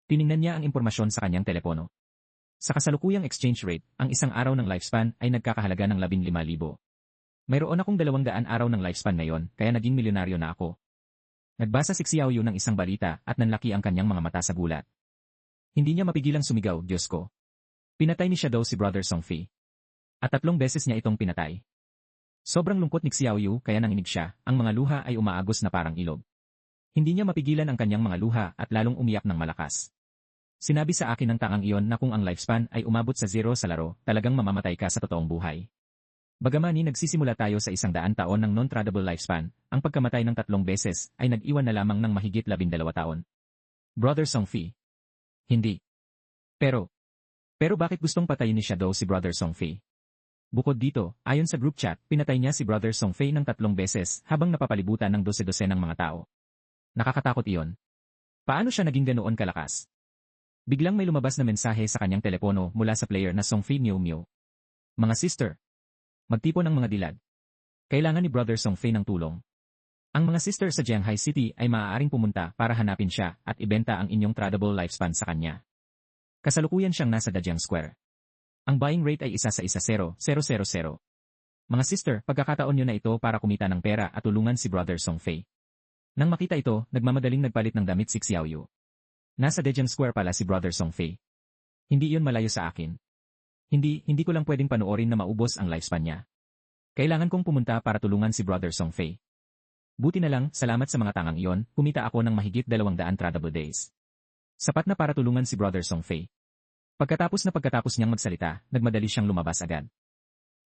Tiningnan niya ang impormasyon sa kanyang telepono. Sa kasalukuyang exchange rate, ang isang araw ng lifespan ay nagkakahalaga ng 15,000. Mayroon akong 200 araw ng lifespan ngayon, kaya naging milyonaryo na ako. Nagbasa si Xiao Yu ng isang balita at nanlaki ang kanyang mga mata sa gulat. Hindi niya mapigilang sumigaw, Diyos ko. Pinatay ni Shadow si Brother Song Fei. At 3 beses niya itong pinatay. Sobrang lungkot ni Xiao Yu kaya nanginig siya, ang mga luha ay umaagos na parang ilog. Hindi niya mapigilan ang kanyang mga luha at lalong umiyak ng malakas. Sinabi sa akin ng tangang iyon na kung ang lifespan ay umabot sa 0 sa laro, talagang mamamatay ka sa totoong buhay. Bagamani nagsisimula tayo sa 100 taon ng non-tradable lifespan, ang pagkamatay ng 3 beses ay nag-iwan na lamang ng mahigit 12 taon. Brother Song Fei. Hindi. Pero bakit gustong patayin ni Shadow si Brother Song Fei? Bukod dito, ayon sa group chat, pinatay niya si Brother Song Fei ng 3 beses habang napapalibutan ng 12 ng mga tao. Nakakatakot iyon. Paano siya naging ganoon kalakas? Biglang may lumabas na mensahe sa kanyang telepono mula sa player na Song Fei Miu Miu. Mga sister, magtipon ng mga dilad. Kailangan ni Brother Song Fei ng tulong. Ang mga sister sa Jianghai City ay maaaring pumunta para hanapin siya at ibenta ang inyong tradable lifespan sa kanya. Kasalukuyan siyang nasa Dajiang Square. Ang buying rate ay 1:10,000. Mga sister, pagkakataon nyo na ito para kumita ng pera at tulungan si Brother Song Fei. Nang makita ito, nagmamadaling nagpalit ng damit si Xiaoyu. Nasa Dajiang Square pala si Brother Song Fei. Hindi iyon malayo sa akin. Hindi ko lang pwedeng panoorin na maubos ang lifespan niya. Kailangan kong pumunta para tulungan si Brother Song Fei. Buti na lang, salamat sa mga tangang iyon, kumita ako ng mahigit 200 tradable days. Sapat na para tulungan si Brother Song Fei. Pagkatapos niyang magsalita, nagmadali siyang lumabas agad.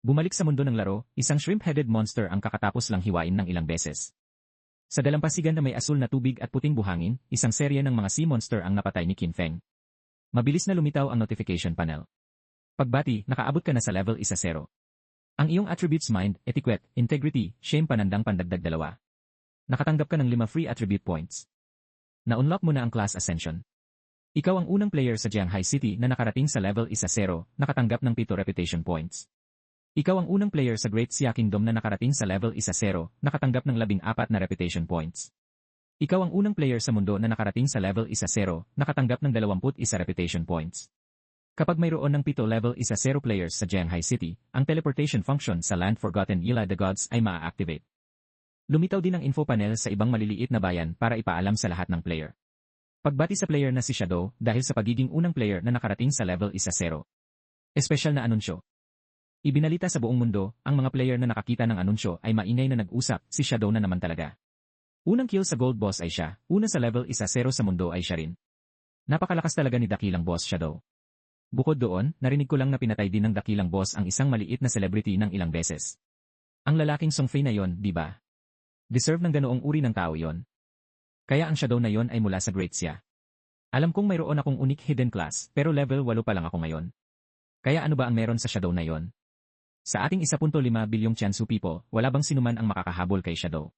Bumalik sa mundo ng laro, isang shrimp-headed monster ang kakatapos lang hiwain ng ilang beses. Sa dalampasigan na may asul na tubig at puting buhangin, isang serye ng mga sea monster ang napatay ni Qin Feng. Mabilis na lumitaw ang notification panel. Pagbati, nakaabot ka na sa level 10. Ang iyong attributes mind, etiquette, integrity, shame panandang pandagdag 2. Nakatanggap ka ng 5 free attribute points. Na-unlock mo na ang class ascension. Ikaw ang unang player sa Jianghai City na nakarating sa level 10, nakatanggap ng 7 reputation points. Ikaw ang unang player sa Great Xia Kingdom na nakarating sa level 10, nakatanggap ng 14 na reputation points. Ikaw ang unang player sa mundo na nakarating sa level 10, nakatanggap ng 21 reputation points. Kapag mayroon ng 7 level 10 players sa Jianghai City, ang teleportation function sa Land Forgotten Ila the Gods ay maa-activate. Lumitaw din ang info panel sa ibang maliliit na bayan para ipaalam sa lahat ng player. Pagbati sa player na si Shadow dahil sa pagiging unang player na nakarating sa level 10. Espesyal na anunsyo. Ibinalita sa buong mundo, ang mga player na nakakita ng anunsyo ay maingay na nag-usap, si Shadow na naman talaga. Unang kill sa Gold Boss ay siya, una sa level 10 sa mundo ay siya rin. Napakalakas talaga ni dakilang boss Shadow. Bukod doon, narinig ko lang na pinatay din ng dakilang boss ang isang maliit na celebrity ng ilang beses. Ang lalaking Song Fei na yon, di ba? Deserve ng ganoong uri ng tao yon. Kaya ang Shadow na yon ay mula sa Great Xia. Alam kong mayroon akong unique hidden class, pero level 8 pa lang ako ngayon. Kaya ano ba ang meron sa Shadow na yon? Sa ating 1.5 bilyong Tiansu people, wala bang sinuman ang makakahabol kay Shadow?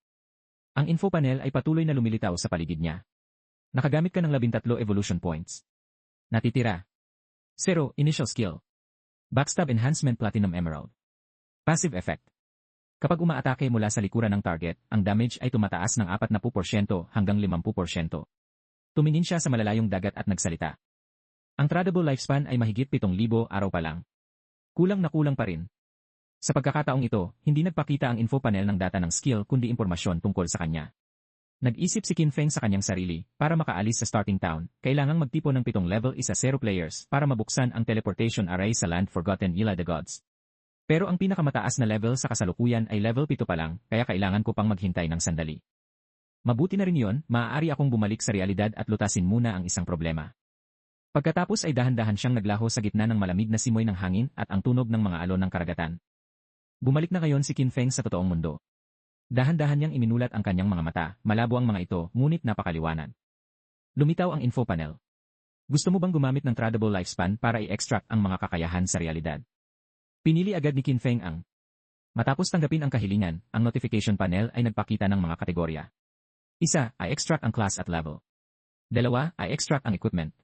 Ang info panel ay patuloy na lumilitaw sa paligid niya. Nakagamit ka ng 13 evolution points. Natitira. 0. Initial skill. Backstab Enhancement Platinum Emerald. Passive effect. Kapag umaatake mula sa likuran ng target, ang damage ay tumataas ng 40% hanggang 50%. Tumingin siya sa malalayong dagat at nagsalita. Ang tradable lifespan ay mahigit 7,000 araw pa lang. Kulang na kulang pa rin. Sa pagkakataong ito, hindi nagpakita ang info panel ng data ng skill kundi impormasyon tungkol sa kanya. Nag-isip si Qin Feng sa kanyang sarili, para makaalis sa starting town, kailangang magtipon ng 7 level 10 players para mabuksan ang teleportation array sa Land Forgotten Ila the Gods. Pero ang pinakamataas na level sa kasalukuyan ay level 7 pa lang, kaya kailangan ko pang maghintay ng sandali. Mabuti na rin yon, maaari akong bumalik sa realidad at lutasin muna ang isang problema. Pagkatapos ay dahan-dahan siyang naglaho sa gitna ng malamig na simoy ng hangin at ang tunog ng mga alon ng karagatan. Bumalik na ngayon si Qin Feng sa totoong mundo. Dahan-dahan niyang iminulat ang kanyang mga mata, malabo ang mga ito, ngunit napakaliwanag. Lumitaw ang info panel. Gusto mo bang gumamit ng tradable lifespan para i-extract ang mga kakayahan sa realidad? Pinili agad ni Qin Feng ang. Matapos tanggapin ang kahilingan, ang notification panel ay nagpakita ng mga kategorya. 1. I-extract ang class at level. 2. I-extract ang equipment.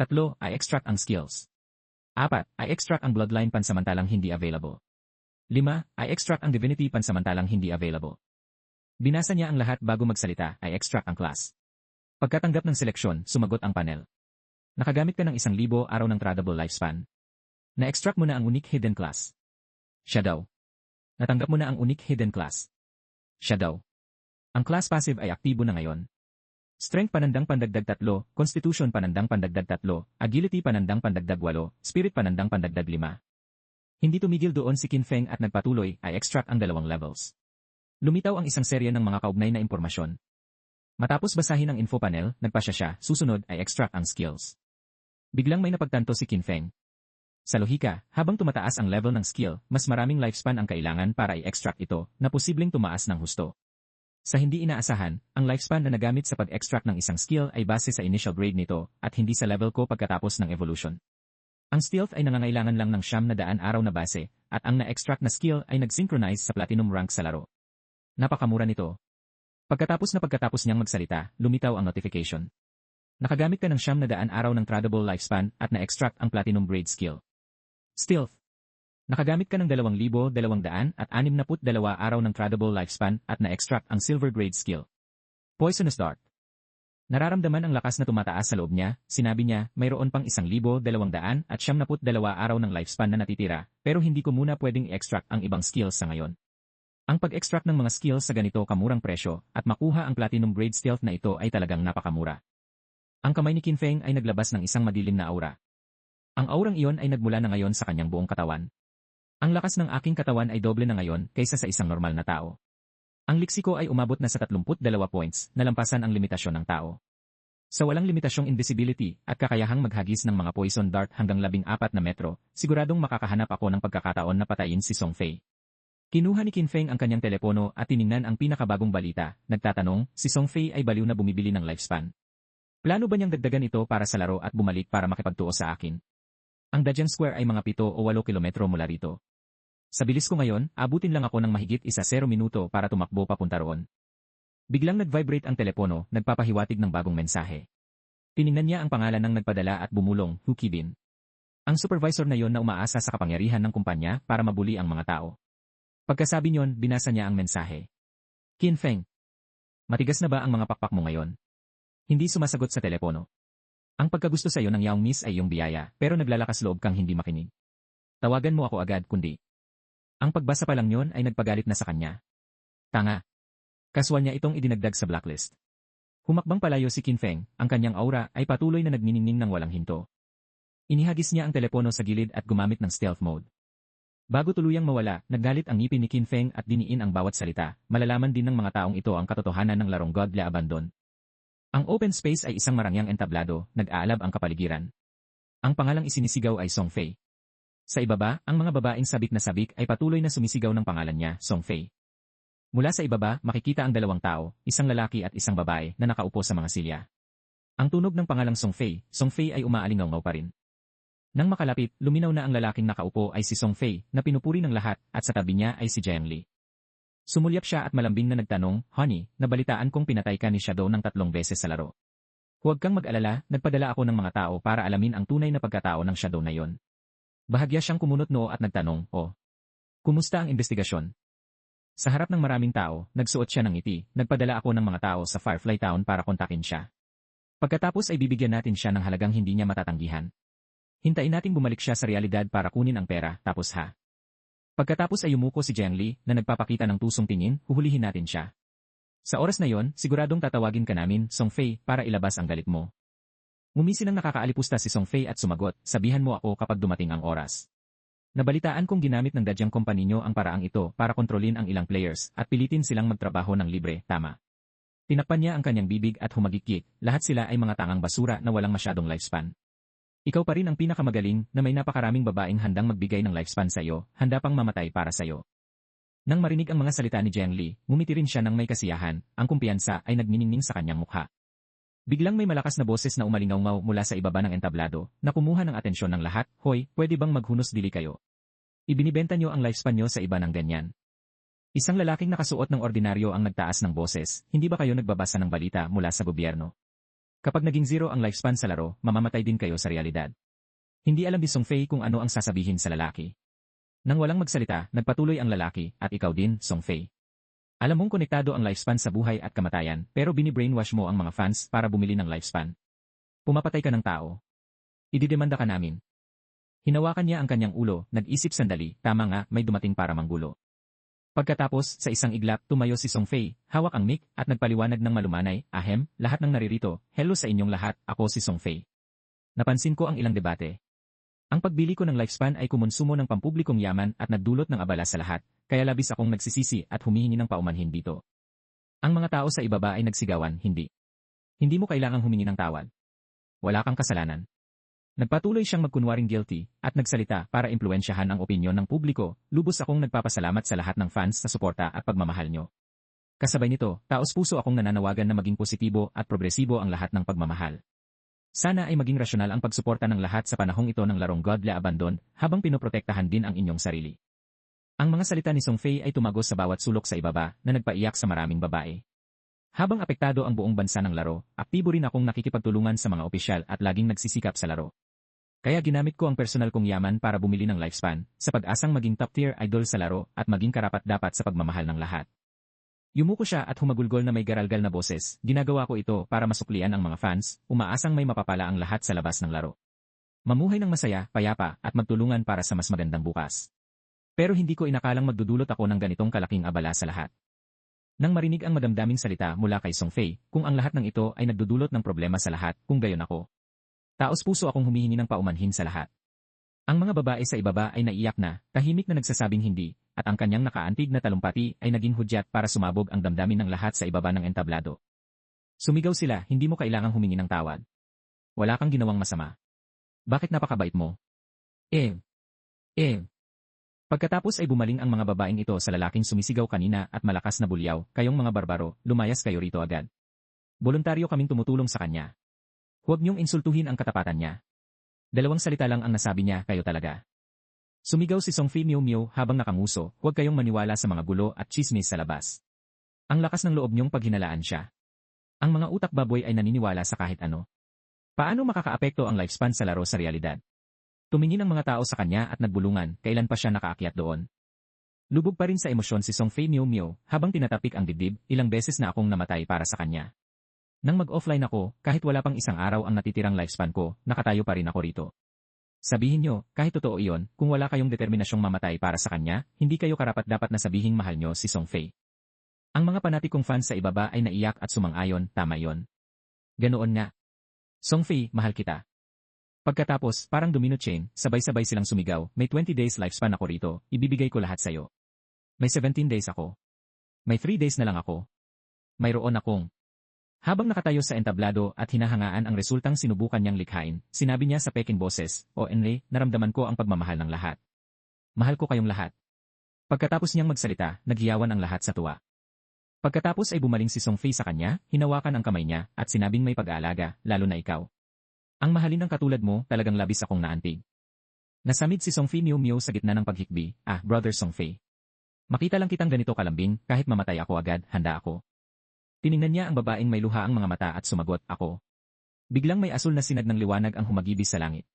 3. I-extract ang skills. 4. I-extract ang bloodline pansamantalang hindi available. 5. I-extract ang divinity pansamantalang hindi available. Binasa niya ang lahat bago magsalita, I-extract ang class. Pagkatanggap ng seleksyon, sumagot ang panel. Nakagamit ka ng 1,000 araw ng tradable lifespan. Na-extract mo na ang unique hidden class. Shadow. Natanggap mo na ang unique hidden class. Shadow. Ang class passive ay aktibo na ngayon. Strength panandang pandagdag 3, Constitution panandang pandagdag 3, Agility panandang pandagdag 8, Spirit panandang pandagdag 5. Hindi tumigil doon si Qin Feng at nagpatuloy, ay extract ang 2 levels. Lumitaw ang isang serye ng mga kaugnay na impormasyon. Matapos basahin ang info panel, nagpasya siya, susunod ay extract ang skills. Biglang may napagtanto si Qin Feng. Sa lohika, habang tumataas ang level ng skill, mas maraming lifespan ang kailangan para i-extract ito, na posibleng tumaas ng husto. Sa hindi inaasahan, ang lifespan na nagamit sa pag-extract ng isang skill ay base sa initial grade nito, at hindi sa level ko pagkatapos ng evolution. Ang stealth ay nangangailangan lang ng 900 araw na base, at ang na-extract na skill ay nag-synchronize sa platinum rank sa laro. Napakamura nito. Pagkatapos niyang magsalita, lumitaw ang notification. Nakagamit ka ng 900 araw ng tradable lifespan at na-extract ang platinum grade skill. Stealth. Nakagamit ka ng 2,262 araw ng tradable lifespan at na-extract ang silver grade skill. Poisonous Dart. Nararamdaman ang lakas na tumataas sa loob niya, sinabi niya, mayroon pang 1,272 araw ng lifespan na natitira, pero hindi ko muna pwedeng i-extract ang ibang skills sa ngayon. Ang pag-extract ng mga skills sa ganito kamurang presyo at makuha ang platinum grade stealth na ito ay talagang napakamura. Ang kamay ni Qin Feng ay naglabas ng isang madilim na aura. Ang aurang iyon ay nagmula na ngayon sa kanyang buong katawan. Ang lakas ng aking katawan ay doble na ngayon kaysa sa isang normal na tao. Ang leksiko ay umabot na sa 32 points, nalampasan ang limitasyon ng tao. Sa walang limitasyong invisibility at kakayahang maghagis ng mga poison dart hanggang 14 na metro, siguradong makakahanap ako ng pagkakataon na patayin si Song Fei. Kinuha ni Qin Feng ang kanyang telepono at tiningnan ang pinakabagong balita, nagtatanong, si Song Fei ay baliw na bumibili ng lifespan. Plano ba niyang dagdagan ito para sa laro at bumalik para makipagtuo sa akin? Ang Dajang Square ay mga 7 o 8 kilometro mula rito. Sa bilis ko ngayon, abutin lang ako ng mahigit 0 minuto para tumakbo papunta roon. Biglang nag-vibrate ang telepono, nagpapahiwatig ng bagong mensahe. Tiningnan niya ang pangalan ng nagpadala at bumulong, Hu Qibin. Ang supervisor na yon na umaasa sa kapangyarihan ng kumpanya para mabuli ang mga tao. Pagkasabi niyon, binasa niya ang mensahe. Qin Feng. Matigas na ba ang mga pakpak mo ngayon? Hindi sumasagot sa telepono. Ang pagkagusto sa iyo ng Young Miss ay iyong biyaya, pero naglalakas loob kang hindi makinig. Tawagan mo ako agad kundi. Ang pagbasa pa lang niyon ay nagpagalit na sa kanya. Tanga. Kaswal niya itong idinagdag sa blacklist. Humakbang palayo si Qin Feng, ang kanyang aura ay patuloy na nagniningning ng walang hinto. Inihagis niya ang telepono sa gilid at gumamit ng stealth mode. Bago tuluyang mawala, naggalit ang ngipin ni Qin Feng at diniin ang bawat salita, malalaman din ng mga taong ito ang katotohanan ng larong Godly Abandon. Ang open space ay isang marangyang entablado, nag-aalab ang kapaligiran. Ang pangalang isinisigaw ay Song Fei. Sa ibaba, ang mga babaeng sabik na sabik ay patuloy na sumisigaw ng pangalan niya, Song Fei. Mula sa ibaba, makikita ang 2 tao, isang lalaki at isang babae na nakaupo sa mga silya. Ang tunog ng pangalang Song Fei ay umaalingaw pa rin. Nang makalapit, luminaw na ang lalaking nakaupo ay si Song Fei na pinupuri ng lahat at sa tabi niya ay si Jiang Li. Sumulyap siya at malambing na nagtanong, Honey, nabalitaan kong pinatay ka ni Shadow ng 3 beses sa laro. Huwag kang mag-alala, nagpadala ako ng mga tao para alamin ang tunay na pagkatao ng Shadow na yon. Bahagya siyang kumunot noo at nagtanong, kumusta ang investigasyon? Sa harap ng maraming tao, nagsuot siya ng ngiti, nagpadala ako ng mga tao sa Firefly Town para kontakin siya. Pagkatapos ay bibigyan natin siya ng halagang hindi niya matatanggihan. Hintayin nating bumalik siya sa realidad para kunin ang pera, tapos ha. Pagkatapos ay yumuko si Jiang Li na nagpapakita ng tusong tingin, huhulihin natin siya. Sa oras na yon, siguradong tatawagin ka namin, Song Fei, para ilabas ang galit mo. Ngumisi ng nakakaalipusta si Song Fei at sumagot, sabihan mo ako kapag dumating ang oras. Nabalitaan kong ginamit ng Dajang Company nyo ang paraang ito para kontrolin ang ilang players at pilitin silang magtrabaho ng libre, tama. Tinakpan niya ang kanyang bibig at humagikik, lahat sila ay mga tangang basura na walang masyadong lifespan. Ikaw pa rin ang pinakamagaling na may napakaraming babaeng handang magbigay ng lifespan sa iyo, handa pang mamatay para sa iyo. Nang marinig ang mga salita ni Jiang Li, ngumiti rin siya ng may kasiyahan, ang kumpiyansa ay nagniningning sa kanyang mukha. Biglang may malakas na boses na umalingaw mula sa ibaba ng entablado, na kumuha ng atensyon ng lahat, Hoy, pwede bang maghunos dili kayo? Ibinibenta niyo ang lifespan niyo sa iba ng ganyan. Isang lalaking nakasuot ng ordinaryo ang nagtaas ng boses, hindi ba kayo nagbabasa ng balita mula sa gobyerno? Kapag naging 0 ang lifespan sa laro, mamamatay din kayo sa realidad. Hindi alam ni Song Fei kung ano ang sasabihin sa lalaki. Nang walang magsalita, nagpatuloy ang lalaki, at ikaw din, Song Fei. Alam mong konektado ang lifespan sa buhay at kamatayan, pero bini-brainwash mo ang mga fans para bumili ng lifespan. Pumapatay ka ng tao. Ididemanda ka namin. Hinawakan niya ang kanyang ulo, nag-isip sandali, tama nga, may dumating para manggulo. Pagkatapos, sa isang iglap, tumayo si Song Fei, hawak ang mic, at nagpaliwanag ng malumanay, ahem, lahat ng naririto, hello sa inyong lahat, ako si Song Fei. Napansin ko ang ilang debate. Ang pagbili ko ng lifespan ay kumonsumo ng pampublikong yaman at nagdulot ng abala sa lahat, kaya labis akong nagsisisi at humihingi ng paumanhin dito. Ang mga tao sa ibaba ay nagsigawan, hindi. Hindi mo kailangang humingi ng tawad. Wala kang kasalanan. Nagpatuloy siyang magkunwaring guilty at nagsalita para impluwensyahan ang opinyon ng publiko, lubos akong nagpapasalamat sa lahat ng fans sa suporta at pagmamahal nyo. Kasabay nito, taos-puso akong nananawagan na maging positibo at progresibo ang lahat ng pagmamahal. Sana ay maging rasyonal ang pagsuporta ng lahat sa panahong ito ng larong Godly Abandon habang pinoprotektahan din ang inyong sarili. Ang mga salita ni Song Fei ay tumagos sa bawat sulok sa ibaba na nagpaiyak sa maraming babae. Habang apektado ang buong bansa ng laro, aktibo rin akong nakikipagtulungan sa mga opisyal at laging nagsisikap sa laro. Kaya ginamit ko ang personal kong yaman para bumili ng lifespan, sa pag-asang maging top-tier idol sa laro at maging karapat-dapat sa pagmamahal ng lahat. Yumuko siya at humagulgol na may garalgal na boses, ginagawa ko ito para masuklian ang mga fans, umaasang may mapapala ang lahat sa labas ng laro. Mamuhay ng masaya, payapa, at magtulungan para sa mas magandang bukas. Pero hindi ko inakalang magdudulot ako ng ganitong kalaking abala sa lahat. Nang marinig ang madamdaming salita mula kay Song Fei, kung ang lahat ng ito ay nagdudulot ng problema sa lahat, kung gayon ako. Taos-puso akong humihingi ng paumanhin sa lahat. Ang mga babae sa ibaba ay naiyak na, tahimik na nagsasabing hindi, at ang kanyang nakaantig na talumpati ay naging hudyat para sumabog ang damdamin ng lahat sa ibaba ng entablado. Sumigaw sila, hindi mo kailangang humingi ng tawad. Wala kang ginawang masama. Bakit napakabait mo? Pagkatapos ay bumaling ang mga babaeng ito sa lalaking sumisigaw kanina at malakas na bulyaw, kayong mga barbaro, lumayas kayo rito agad. Voluntaryo kaming tumutulong sa kanya. Huwag niyong insultuhin ang katapatan niya. 2 salita lang ang nasabi niya, kayo talaga. Sumigaw si Song Fei Miu habang nakanguso, huwag kayong maniwala sa mga gulo at chismis sa labas. Ang lakas ng loob niyong paghinalaan siya. Ang mga utak baboy ay naniniwala sa kahit ano. Paano makakaapekto ang lifespan sa laro sa realidad? Tumingin ang mga tao sa kanya at nagbulungan, kailan pa siya nakaakyat doon. Lubog pa rin sa emosyon si Song Fei Miu habang tinatapik ang dibdib, ilang beses na akong namatay para sa kanya. Nang mag-offline ako, kahit wala pang isang araw ang natitirang lifespan ko, nakatayo pa rin ako rito. Sabihin nyo, kahit totoo iyon, kung wala kayong determinasyong mamatay para sa kanya, hindi kayo karapat-dapat na sabihing mahal nyo si Song Fei. Ang mga panatikong fans sa ibaba ay naiyak at sumang-ayon, tama yon. Ganoon nga. Song Fei, mahal kita. Pagkatapos, parang domino chain, sabay-sabay silang sumigaw, may 20 days lifespan ako rito, ibibigay ko lahat sayo. May 17 days ako. May 3 days na lang ako. Mayroon akong. Habang nakatayo sa entablado at hinahangaan ang resultang sinubukan niyang likhain, sinabi niya sa peking boses, o Enre, naramdaman ko ang pagmamahal ng lahat. Mahal ko kayong lahat. Pagkatapos niyang magsalita, naghiyawan ang lahat sa tuwa. Pagkatapos ay bumaling si Song Fei sa kanya, hinawakan ang kamay niya, at sinabing may pag-aalaga, lalo na ikaw. Ang mahalin ng katulad mo, talagang labis akong naantig. Nasamid si Song Fei Miu sa gitna ng paghikbi, brother Song Fei. Makita lang kitang ganito kalambing, kahit mamatay ako agad, handa ako. Tiningnan niya ang babaeng may luha ang mga mata at sumagot, ako. Biglang may asul na sinag ng liwanag ang humagibis sa langit.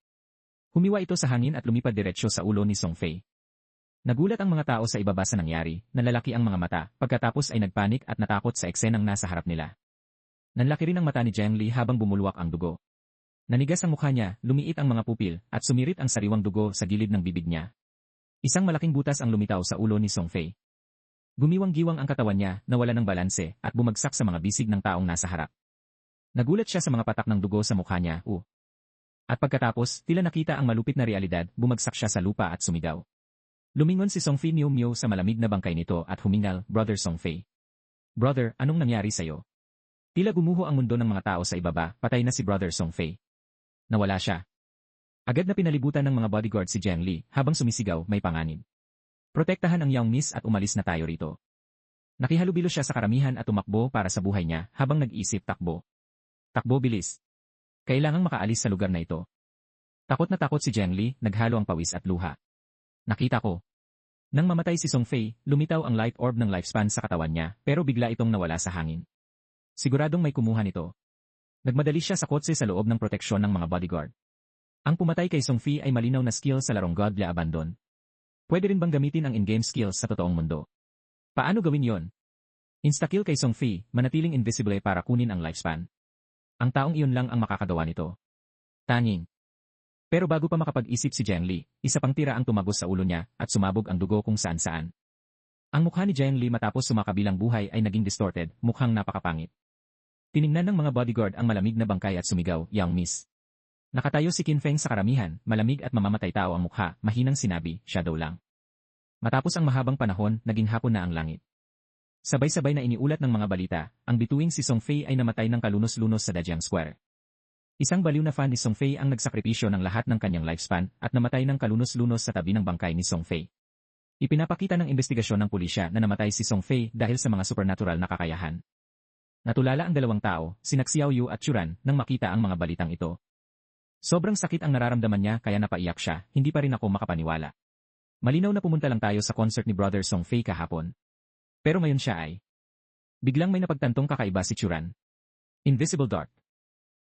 Humiwa ito sa hangin at lumipad diretsyo sa ulo ni Song Fei. Nagulat ang mga tao sa ibaba sa nangyari, nalalaki ang mga mata, pagkatapos ay nagpanik at natakot sa eksenang nasa harap nila. Nanlaki rin ang mata ni Jiang Li habang bumulwak ang dugo. Nanigas ang mukha niya, lumiit ang mga pupil, at sumirit ang sariwang dugo sa gilid ng bibig niya. Isang malaking butas ang lumitaw sa ulo ni Song Fei. Gumiwang-giwang ang katawan niya, nawala ng balanse, at bumagsak sa mga bisig ng taong nasa harap. Nagulat siya sa mga patak ng dugo sa mukha niya, At pagkatapos, tila nakita ang malupit na realidad, bumagsak siya sa lupa at sumigaw. Lumingon si Song Fei Miu sa malamig na bangkay nito at humingal, Brother Song Fei. Brother, anong nangyari sa'yo? Tila gumuho ang mundo ng mga tao sa ibaba, patay na si Brother Song Fei. Nawala siya. Agad na pinalibutan ng mga bodyguard si Jiang Li, habang sumisigaw, may panganib. Protektahan ang Young Miss at umalis na tayo rito. Nakihalubilo siya sa karamihan at tumakbo para sa buhay niya, habang nag-iisip takbo. Takbo bilis. Kailangang makaalis sa lugar na ito. Takot na takot si Jiang Li, naghalo ang pawis at luha. Nakita ko. Nang mamatay si Song Fei, lumitaw ang light orb ng lifespan sa katawan niya, pero bigla itong nawala sa hangin. Siguradong may kumuha nito. Nagmadali siya sa kotse sa loob ng proteksyon ng mga bodyguard. Ang pumatay kay Song Fei ay malinaw na skill sa larong Godly Abandon. Pwede rin bang gamitin ang in-game skills sa totoong mundo? Paano gawin yon? Insta-kill kay Song Fei, manatiling invisible para kunin ang lifespan. Ang taong iyon lang ang makakagawa nito. Tanging. Pero bago pa makapag-isip si Jiang Li, isa pang tira ang tumagos sa ulo niya at sumabog ang dugo kung saan-saan. Ang mukha ni Jiang Li matapos sumakabilang buhay ay naging distorted, mukhang napakapangit. Tiningnan ng mga bodyguard ang malamig na bangkay at sumigaw, Young Miss. Nakatayo si Qin Feng sa karamihan, malamig at mamamatay tao ang mukha, mahinang sinabi, shadow lang. Matapos ang mahabang panahon, naging hapon na ang langit. Sabay-sabay na iniulat ng mga balita, ang bituing si Song Fei ay namatay ng kalunos-lunos sa Dajiang Square. Isang baliw na fan ni Song Fei ang nagsakripisyo ng lahat ng kanyang lifespan at namatay ng kalunos-lunos sa tabi ng bangkay ni Song Fei. Ipinapakita ng investigasyon ng pulisya na namatay si Song Fei dahil sa mga supernatural na kakayahan. Natulala ang dalawang tao, sina Xiao Yu at Churan, nang makita ang mga balitang ito. Sobrang sakit ang nararamdaman niya kaya napaiyak siya, hindi pa rin ako makapaniwala. Malinaw na pumunta lang tayo sa concert ni Brother Song Fei kahapon. Pero ngayon siya ay. Biglang may napagtantong kakaiba si Churan. Invisible Dart.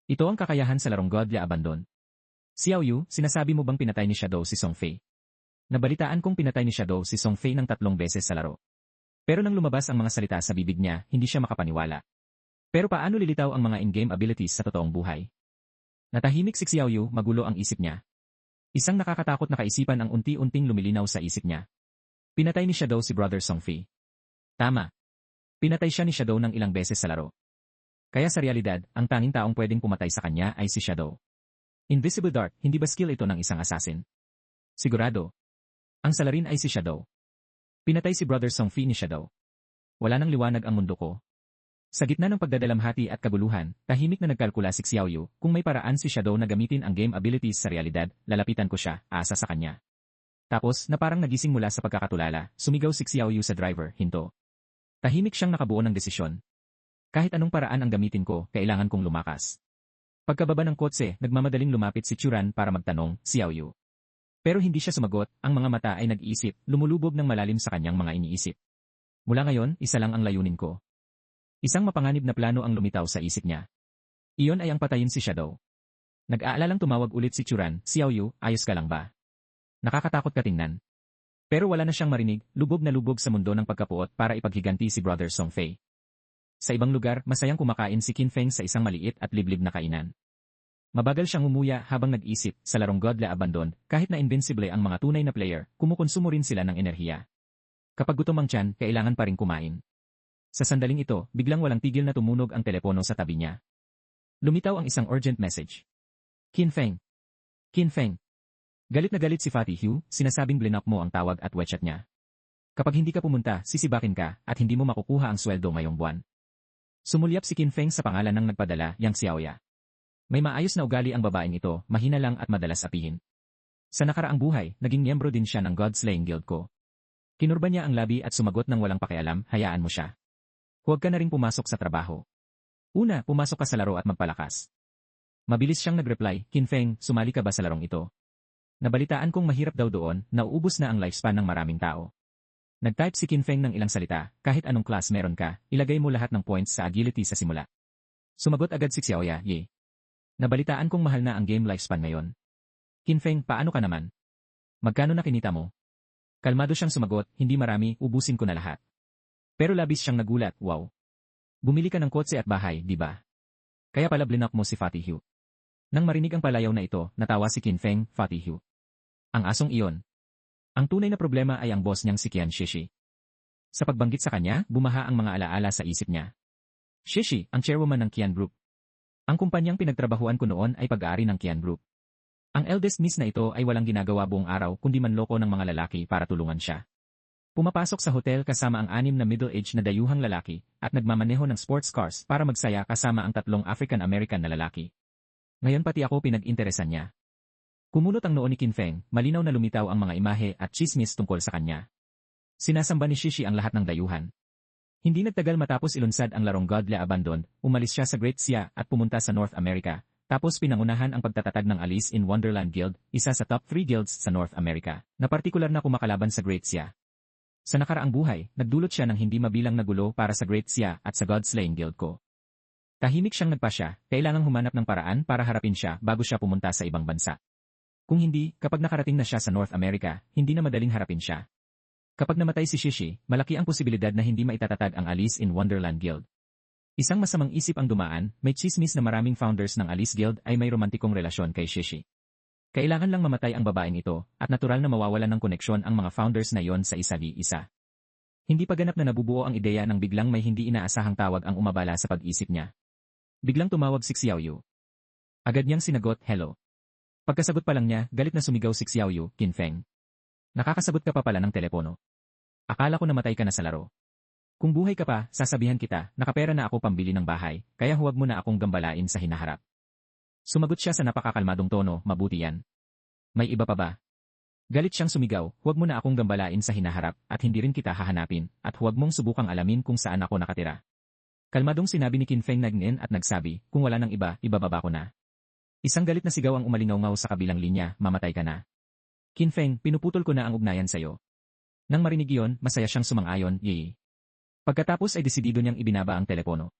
Ito ang kakayahan sa larong Godly Abandon. Xiao Yu, sinasabi mo bang pinatay ni Shadow si Song Fei? Nabalitaan kong pinatay ni Shadow si Song Fei ng 3 beses sa laro. Pero nang lumabas ang mga salita sa bibig niya, hindi siya makapaniwala. Pero paano lilitaw ang mga in-game abilities sa totoong buhay? Natahimik si Xiao Yu, magulo ang isip niya. Isang nakakatakot na kaisipan ang unti-unting lumilinaw sa isip niya. Pinatay ni Shadow si Brother Song Fei. Tama. Pinatay siya ni Shadow ng ilang beses sa laro. Kaya sa realidad, ang tanging taong pwedeng pumatay sa kanya ay si Shadow. Invisible Dart, hindi ba skill ito ng isang assassin? Sigurado. Ang salarin ay si Shadow. Pinatay si Brother Song Fei ni Shadow. Wala nang liwanag ang mundo ko. Sa gitna ng pagdadalamhati at kaguluhan, tahimik na nagkalkula si Xiao Yu, kung may paraan si Shadow na gamitin ang game abilities sa realidad, lalapitan ko siya, asa sa kanya. Tapos, na parang nagising mula sa pagkakatulala, sumigaw si Xiao Yu sa driver, hinto. Tahimik siyang nakabuo ng desisyon. Kahit anong paraan ang gamitin ko, kailangan kong lumakas. Pagkababa ng kotse, nagmamadaling lumapit si Churan para magtanong, Xiao Yu. Pero hindi siya sumagot, ang mga mata ay nag-iisip, lumulubog ng malalim sa kanyang mga iniisip. Mula ngayon, isa lang ang layunin ko. Isang mapanganib na plano ang lumitaw sa isip niya. Iyon ay ang patayin si Shadow. Nag-aalalang tumawag ulit si Churan, Xiao Yu, ayos ka lang ba? Nakakatakot ka tingnan. Pero wala na siyang marinig, lubog na lubog sa mundo ng pagkapuot para ipaghiganti si Brother Song Fei. Sa ibang lugar, masayang kumakain si Qin Feng sa isang maliit at liblib na kainan. Mabagal siyang umuya habang nag-isip sa larong Godly Abandon, kahit na invincible ang mga tunay na player, kumukonsumo rin sila ng enerhiya. Kapag gutom ang tiyan, kailangan pa rin kumain. Sa sandaling ito, biglang walang tigil na tumunog ang telepono sa tabi niya. Lumitaw ang isang urgent message. Qin Feng. Qin Feng. Galit na galit si Fatty Hugh, sinasabing blinak mo ang tawag at wechat niya. Kapag hindi ka pumunta, sisibakin ka at hindi mo makukuha ang sweldo ngayong buwan. Sumulyap si Qin Feng sa pangalan ng nagpadala, Yang Xiaoya. May maayos na ugali ang babaeng ito, mahina lang at madalas apihin. Sa nakaraang buhay, naging miyembro din siya ng God-Slaying Guild ko. Kinurba niya ang labi at sumagot ng walang pakialam, hayaan mo siya. Huwag ka na rin pumasok sa trabaho. Una, pumasok ka sa laro at magpalakas. Mabilis siyang nag-reply, Qin Feng, sumali ka ba sa larong ito? Nabalitaan kong mahirap daw doon, nauubos na ang lifespan ng maraming tao. Nag-type si Qin Feng ng ilang salita, kahit anong class meron ka, ilagay mo lahat ng points sa agility sa simula. Sumagot agad si Xiaoya, ye. Nabalitaan kong mahal na ang game lifespan ngayon. Qin Feng, paano ka naman? Magkano na kinita mo? Kalmado siyang sumagot, hindi marami, ubusin ko na lahat. Pero labis siyang nagulat, wow. Bumili ka ng kotse at bahay, di ba? Kaya pala blinak mo si Fatty Hugh. Nang marinig ang palayaw na ito, natawa si Qin Feng, Fatty Hugh. Ang asong iyon. Ang tunay na problema ay ang boss niyang si Qian Shishi. Sa pagbanggit sa kanya, bumaha ang mga alaala sa isip niya. Shishi, ang chairwoman ng Qian Group. Ang kumpanyang pinagtrabahuan ko noon ay pag-aari ng Qian Group. Ang eldest miss na ito ay walang ginagawa buong araw kundi manloko ng mga lalaki para tulungan siya. Pumapasok sa hotel kasama ang 6 na middle-aged na dayuhang lalaki at nagmamaneho ng sports cars para magsaya kasama ang 3 African-American na lalaki. Ngayon pati ako pinag-interesan niya. Kumulot ang noo ni Qin Feng, malinaw na lumitaw ang mga imahe at chismis tungkol sa kanya. Sinasamba ni Shishi ang lahat ng dayuhan. Hindi nagtagal matapos ilunsad ang larong Godly Abandon, umalis siya sa Great Xia at pumunta sa North America, tapos pinangunahan ang pagtatatag ng Alice in Wonderland Guild, isa sa top 3 guilds sa North America, na partikular na kumakalaban sa Great Xia. Sa nakaraang buhay, nagdulot siya ng hindi mabilang na gulo para sa Great Xia at sa God-Slaying Guild ko. Tahimik siyang nagpasya, kailangang humanap ng paraan para harapin siya bago siya pumunta sa ibang bansa. Kung hindi, kapag nakarating na siya sa North America, hindi na madaling harapin siya. Kapag namatay si Shishi, malaki ang posibilidad na hindi maitatatag ang Alice in Wonderland Guild. Isang masamang isip ang dumaan, may chismis na maraming founders ng Alice Guild ay may romantikong relasyon kay Shishi. Kailangan lang mamatay ang babaeng ito, at natural na mawawalan ng koneksyon ang mga founders na yon sa isa-di-isa. Hindi pa ganap na nabubuo ang ideya nang biglang may hindi inaasahang tawag ang umabala sa pag-isip niya. Biglang tumawag si Xiao Yu. Agad niyang sinagot, hello. Pagkasagot pa lang niya, galit na sumigaw si Xiao Yu, Qin Feng. Nakakasagot ka pa pala ng telepono. Akala ko namatay ka na sa laro. Kung buhay ka pa, sasabihan kita, nakapera na ako pambili ng bahay, kaya huwag mo na akong gambalain sa hinaharap. Sumagot siya sa napakakalmadong tono, mabuti yan. May iba pa ba? Galit siyang sumigaw, huwag mo na akong gambalain sa hinaharap at hindi rin kita hahanapin at huwag mong subukang alamin kung saan ako nakatira. Kalmadong sinabi ni Qin Feng nagnin at nagsabi, kung wala nang iba, ibababa ko na. Isang galit na sigaw ang umalingaw sa kabilang linya, mamatay ka na. Qin Feng, pinuputol ko na ang ugnayan sa'yo. Nang marinig iyon, masaya siyang sumang-ayon, yee. Pagkatapos ay desidido niyang ibinaba ang telepono.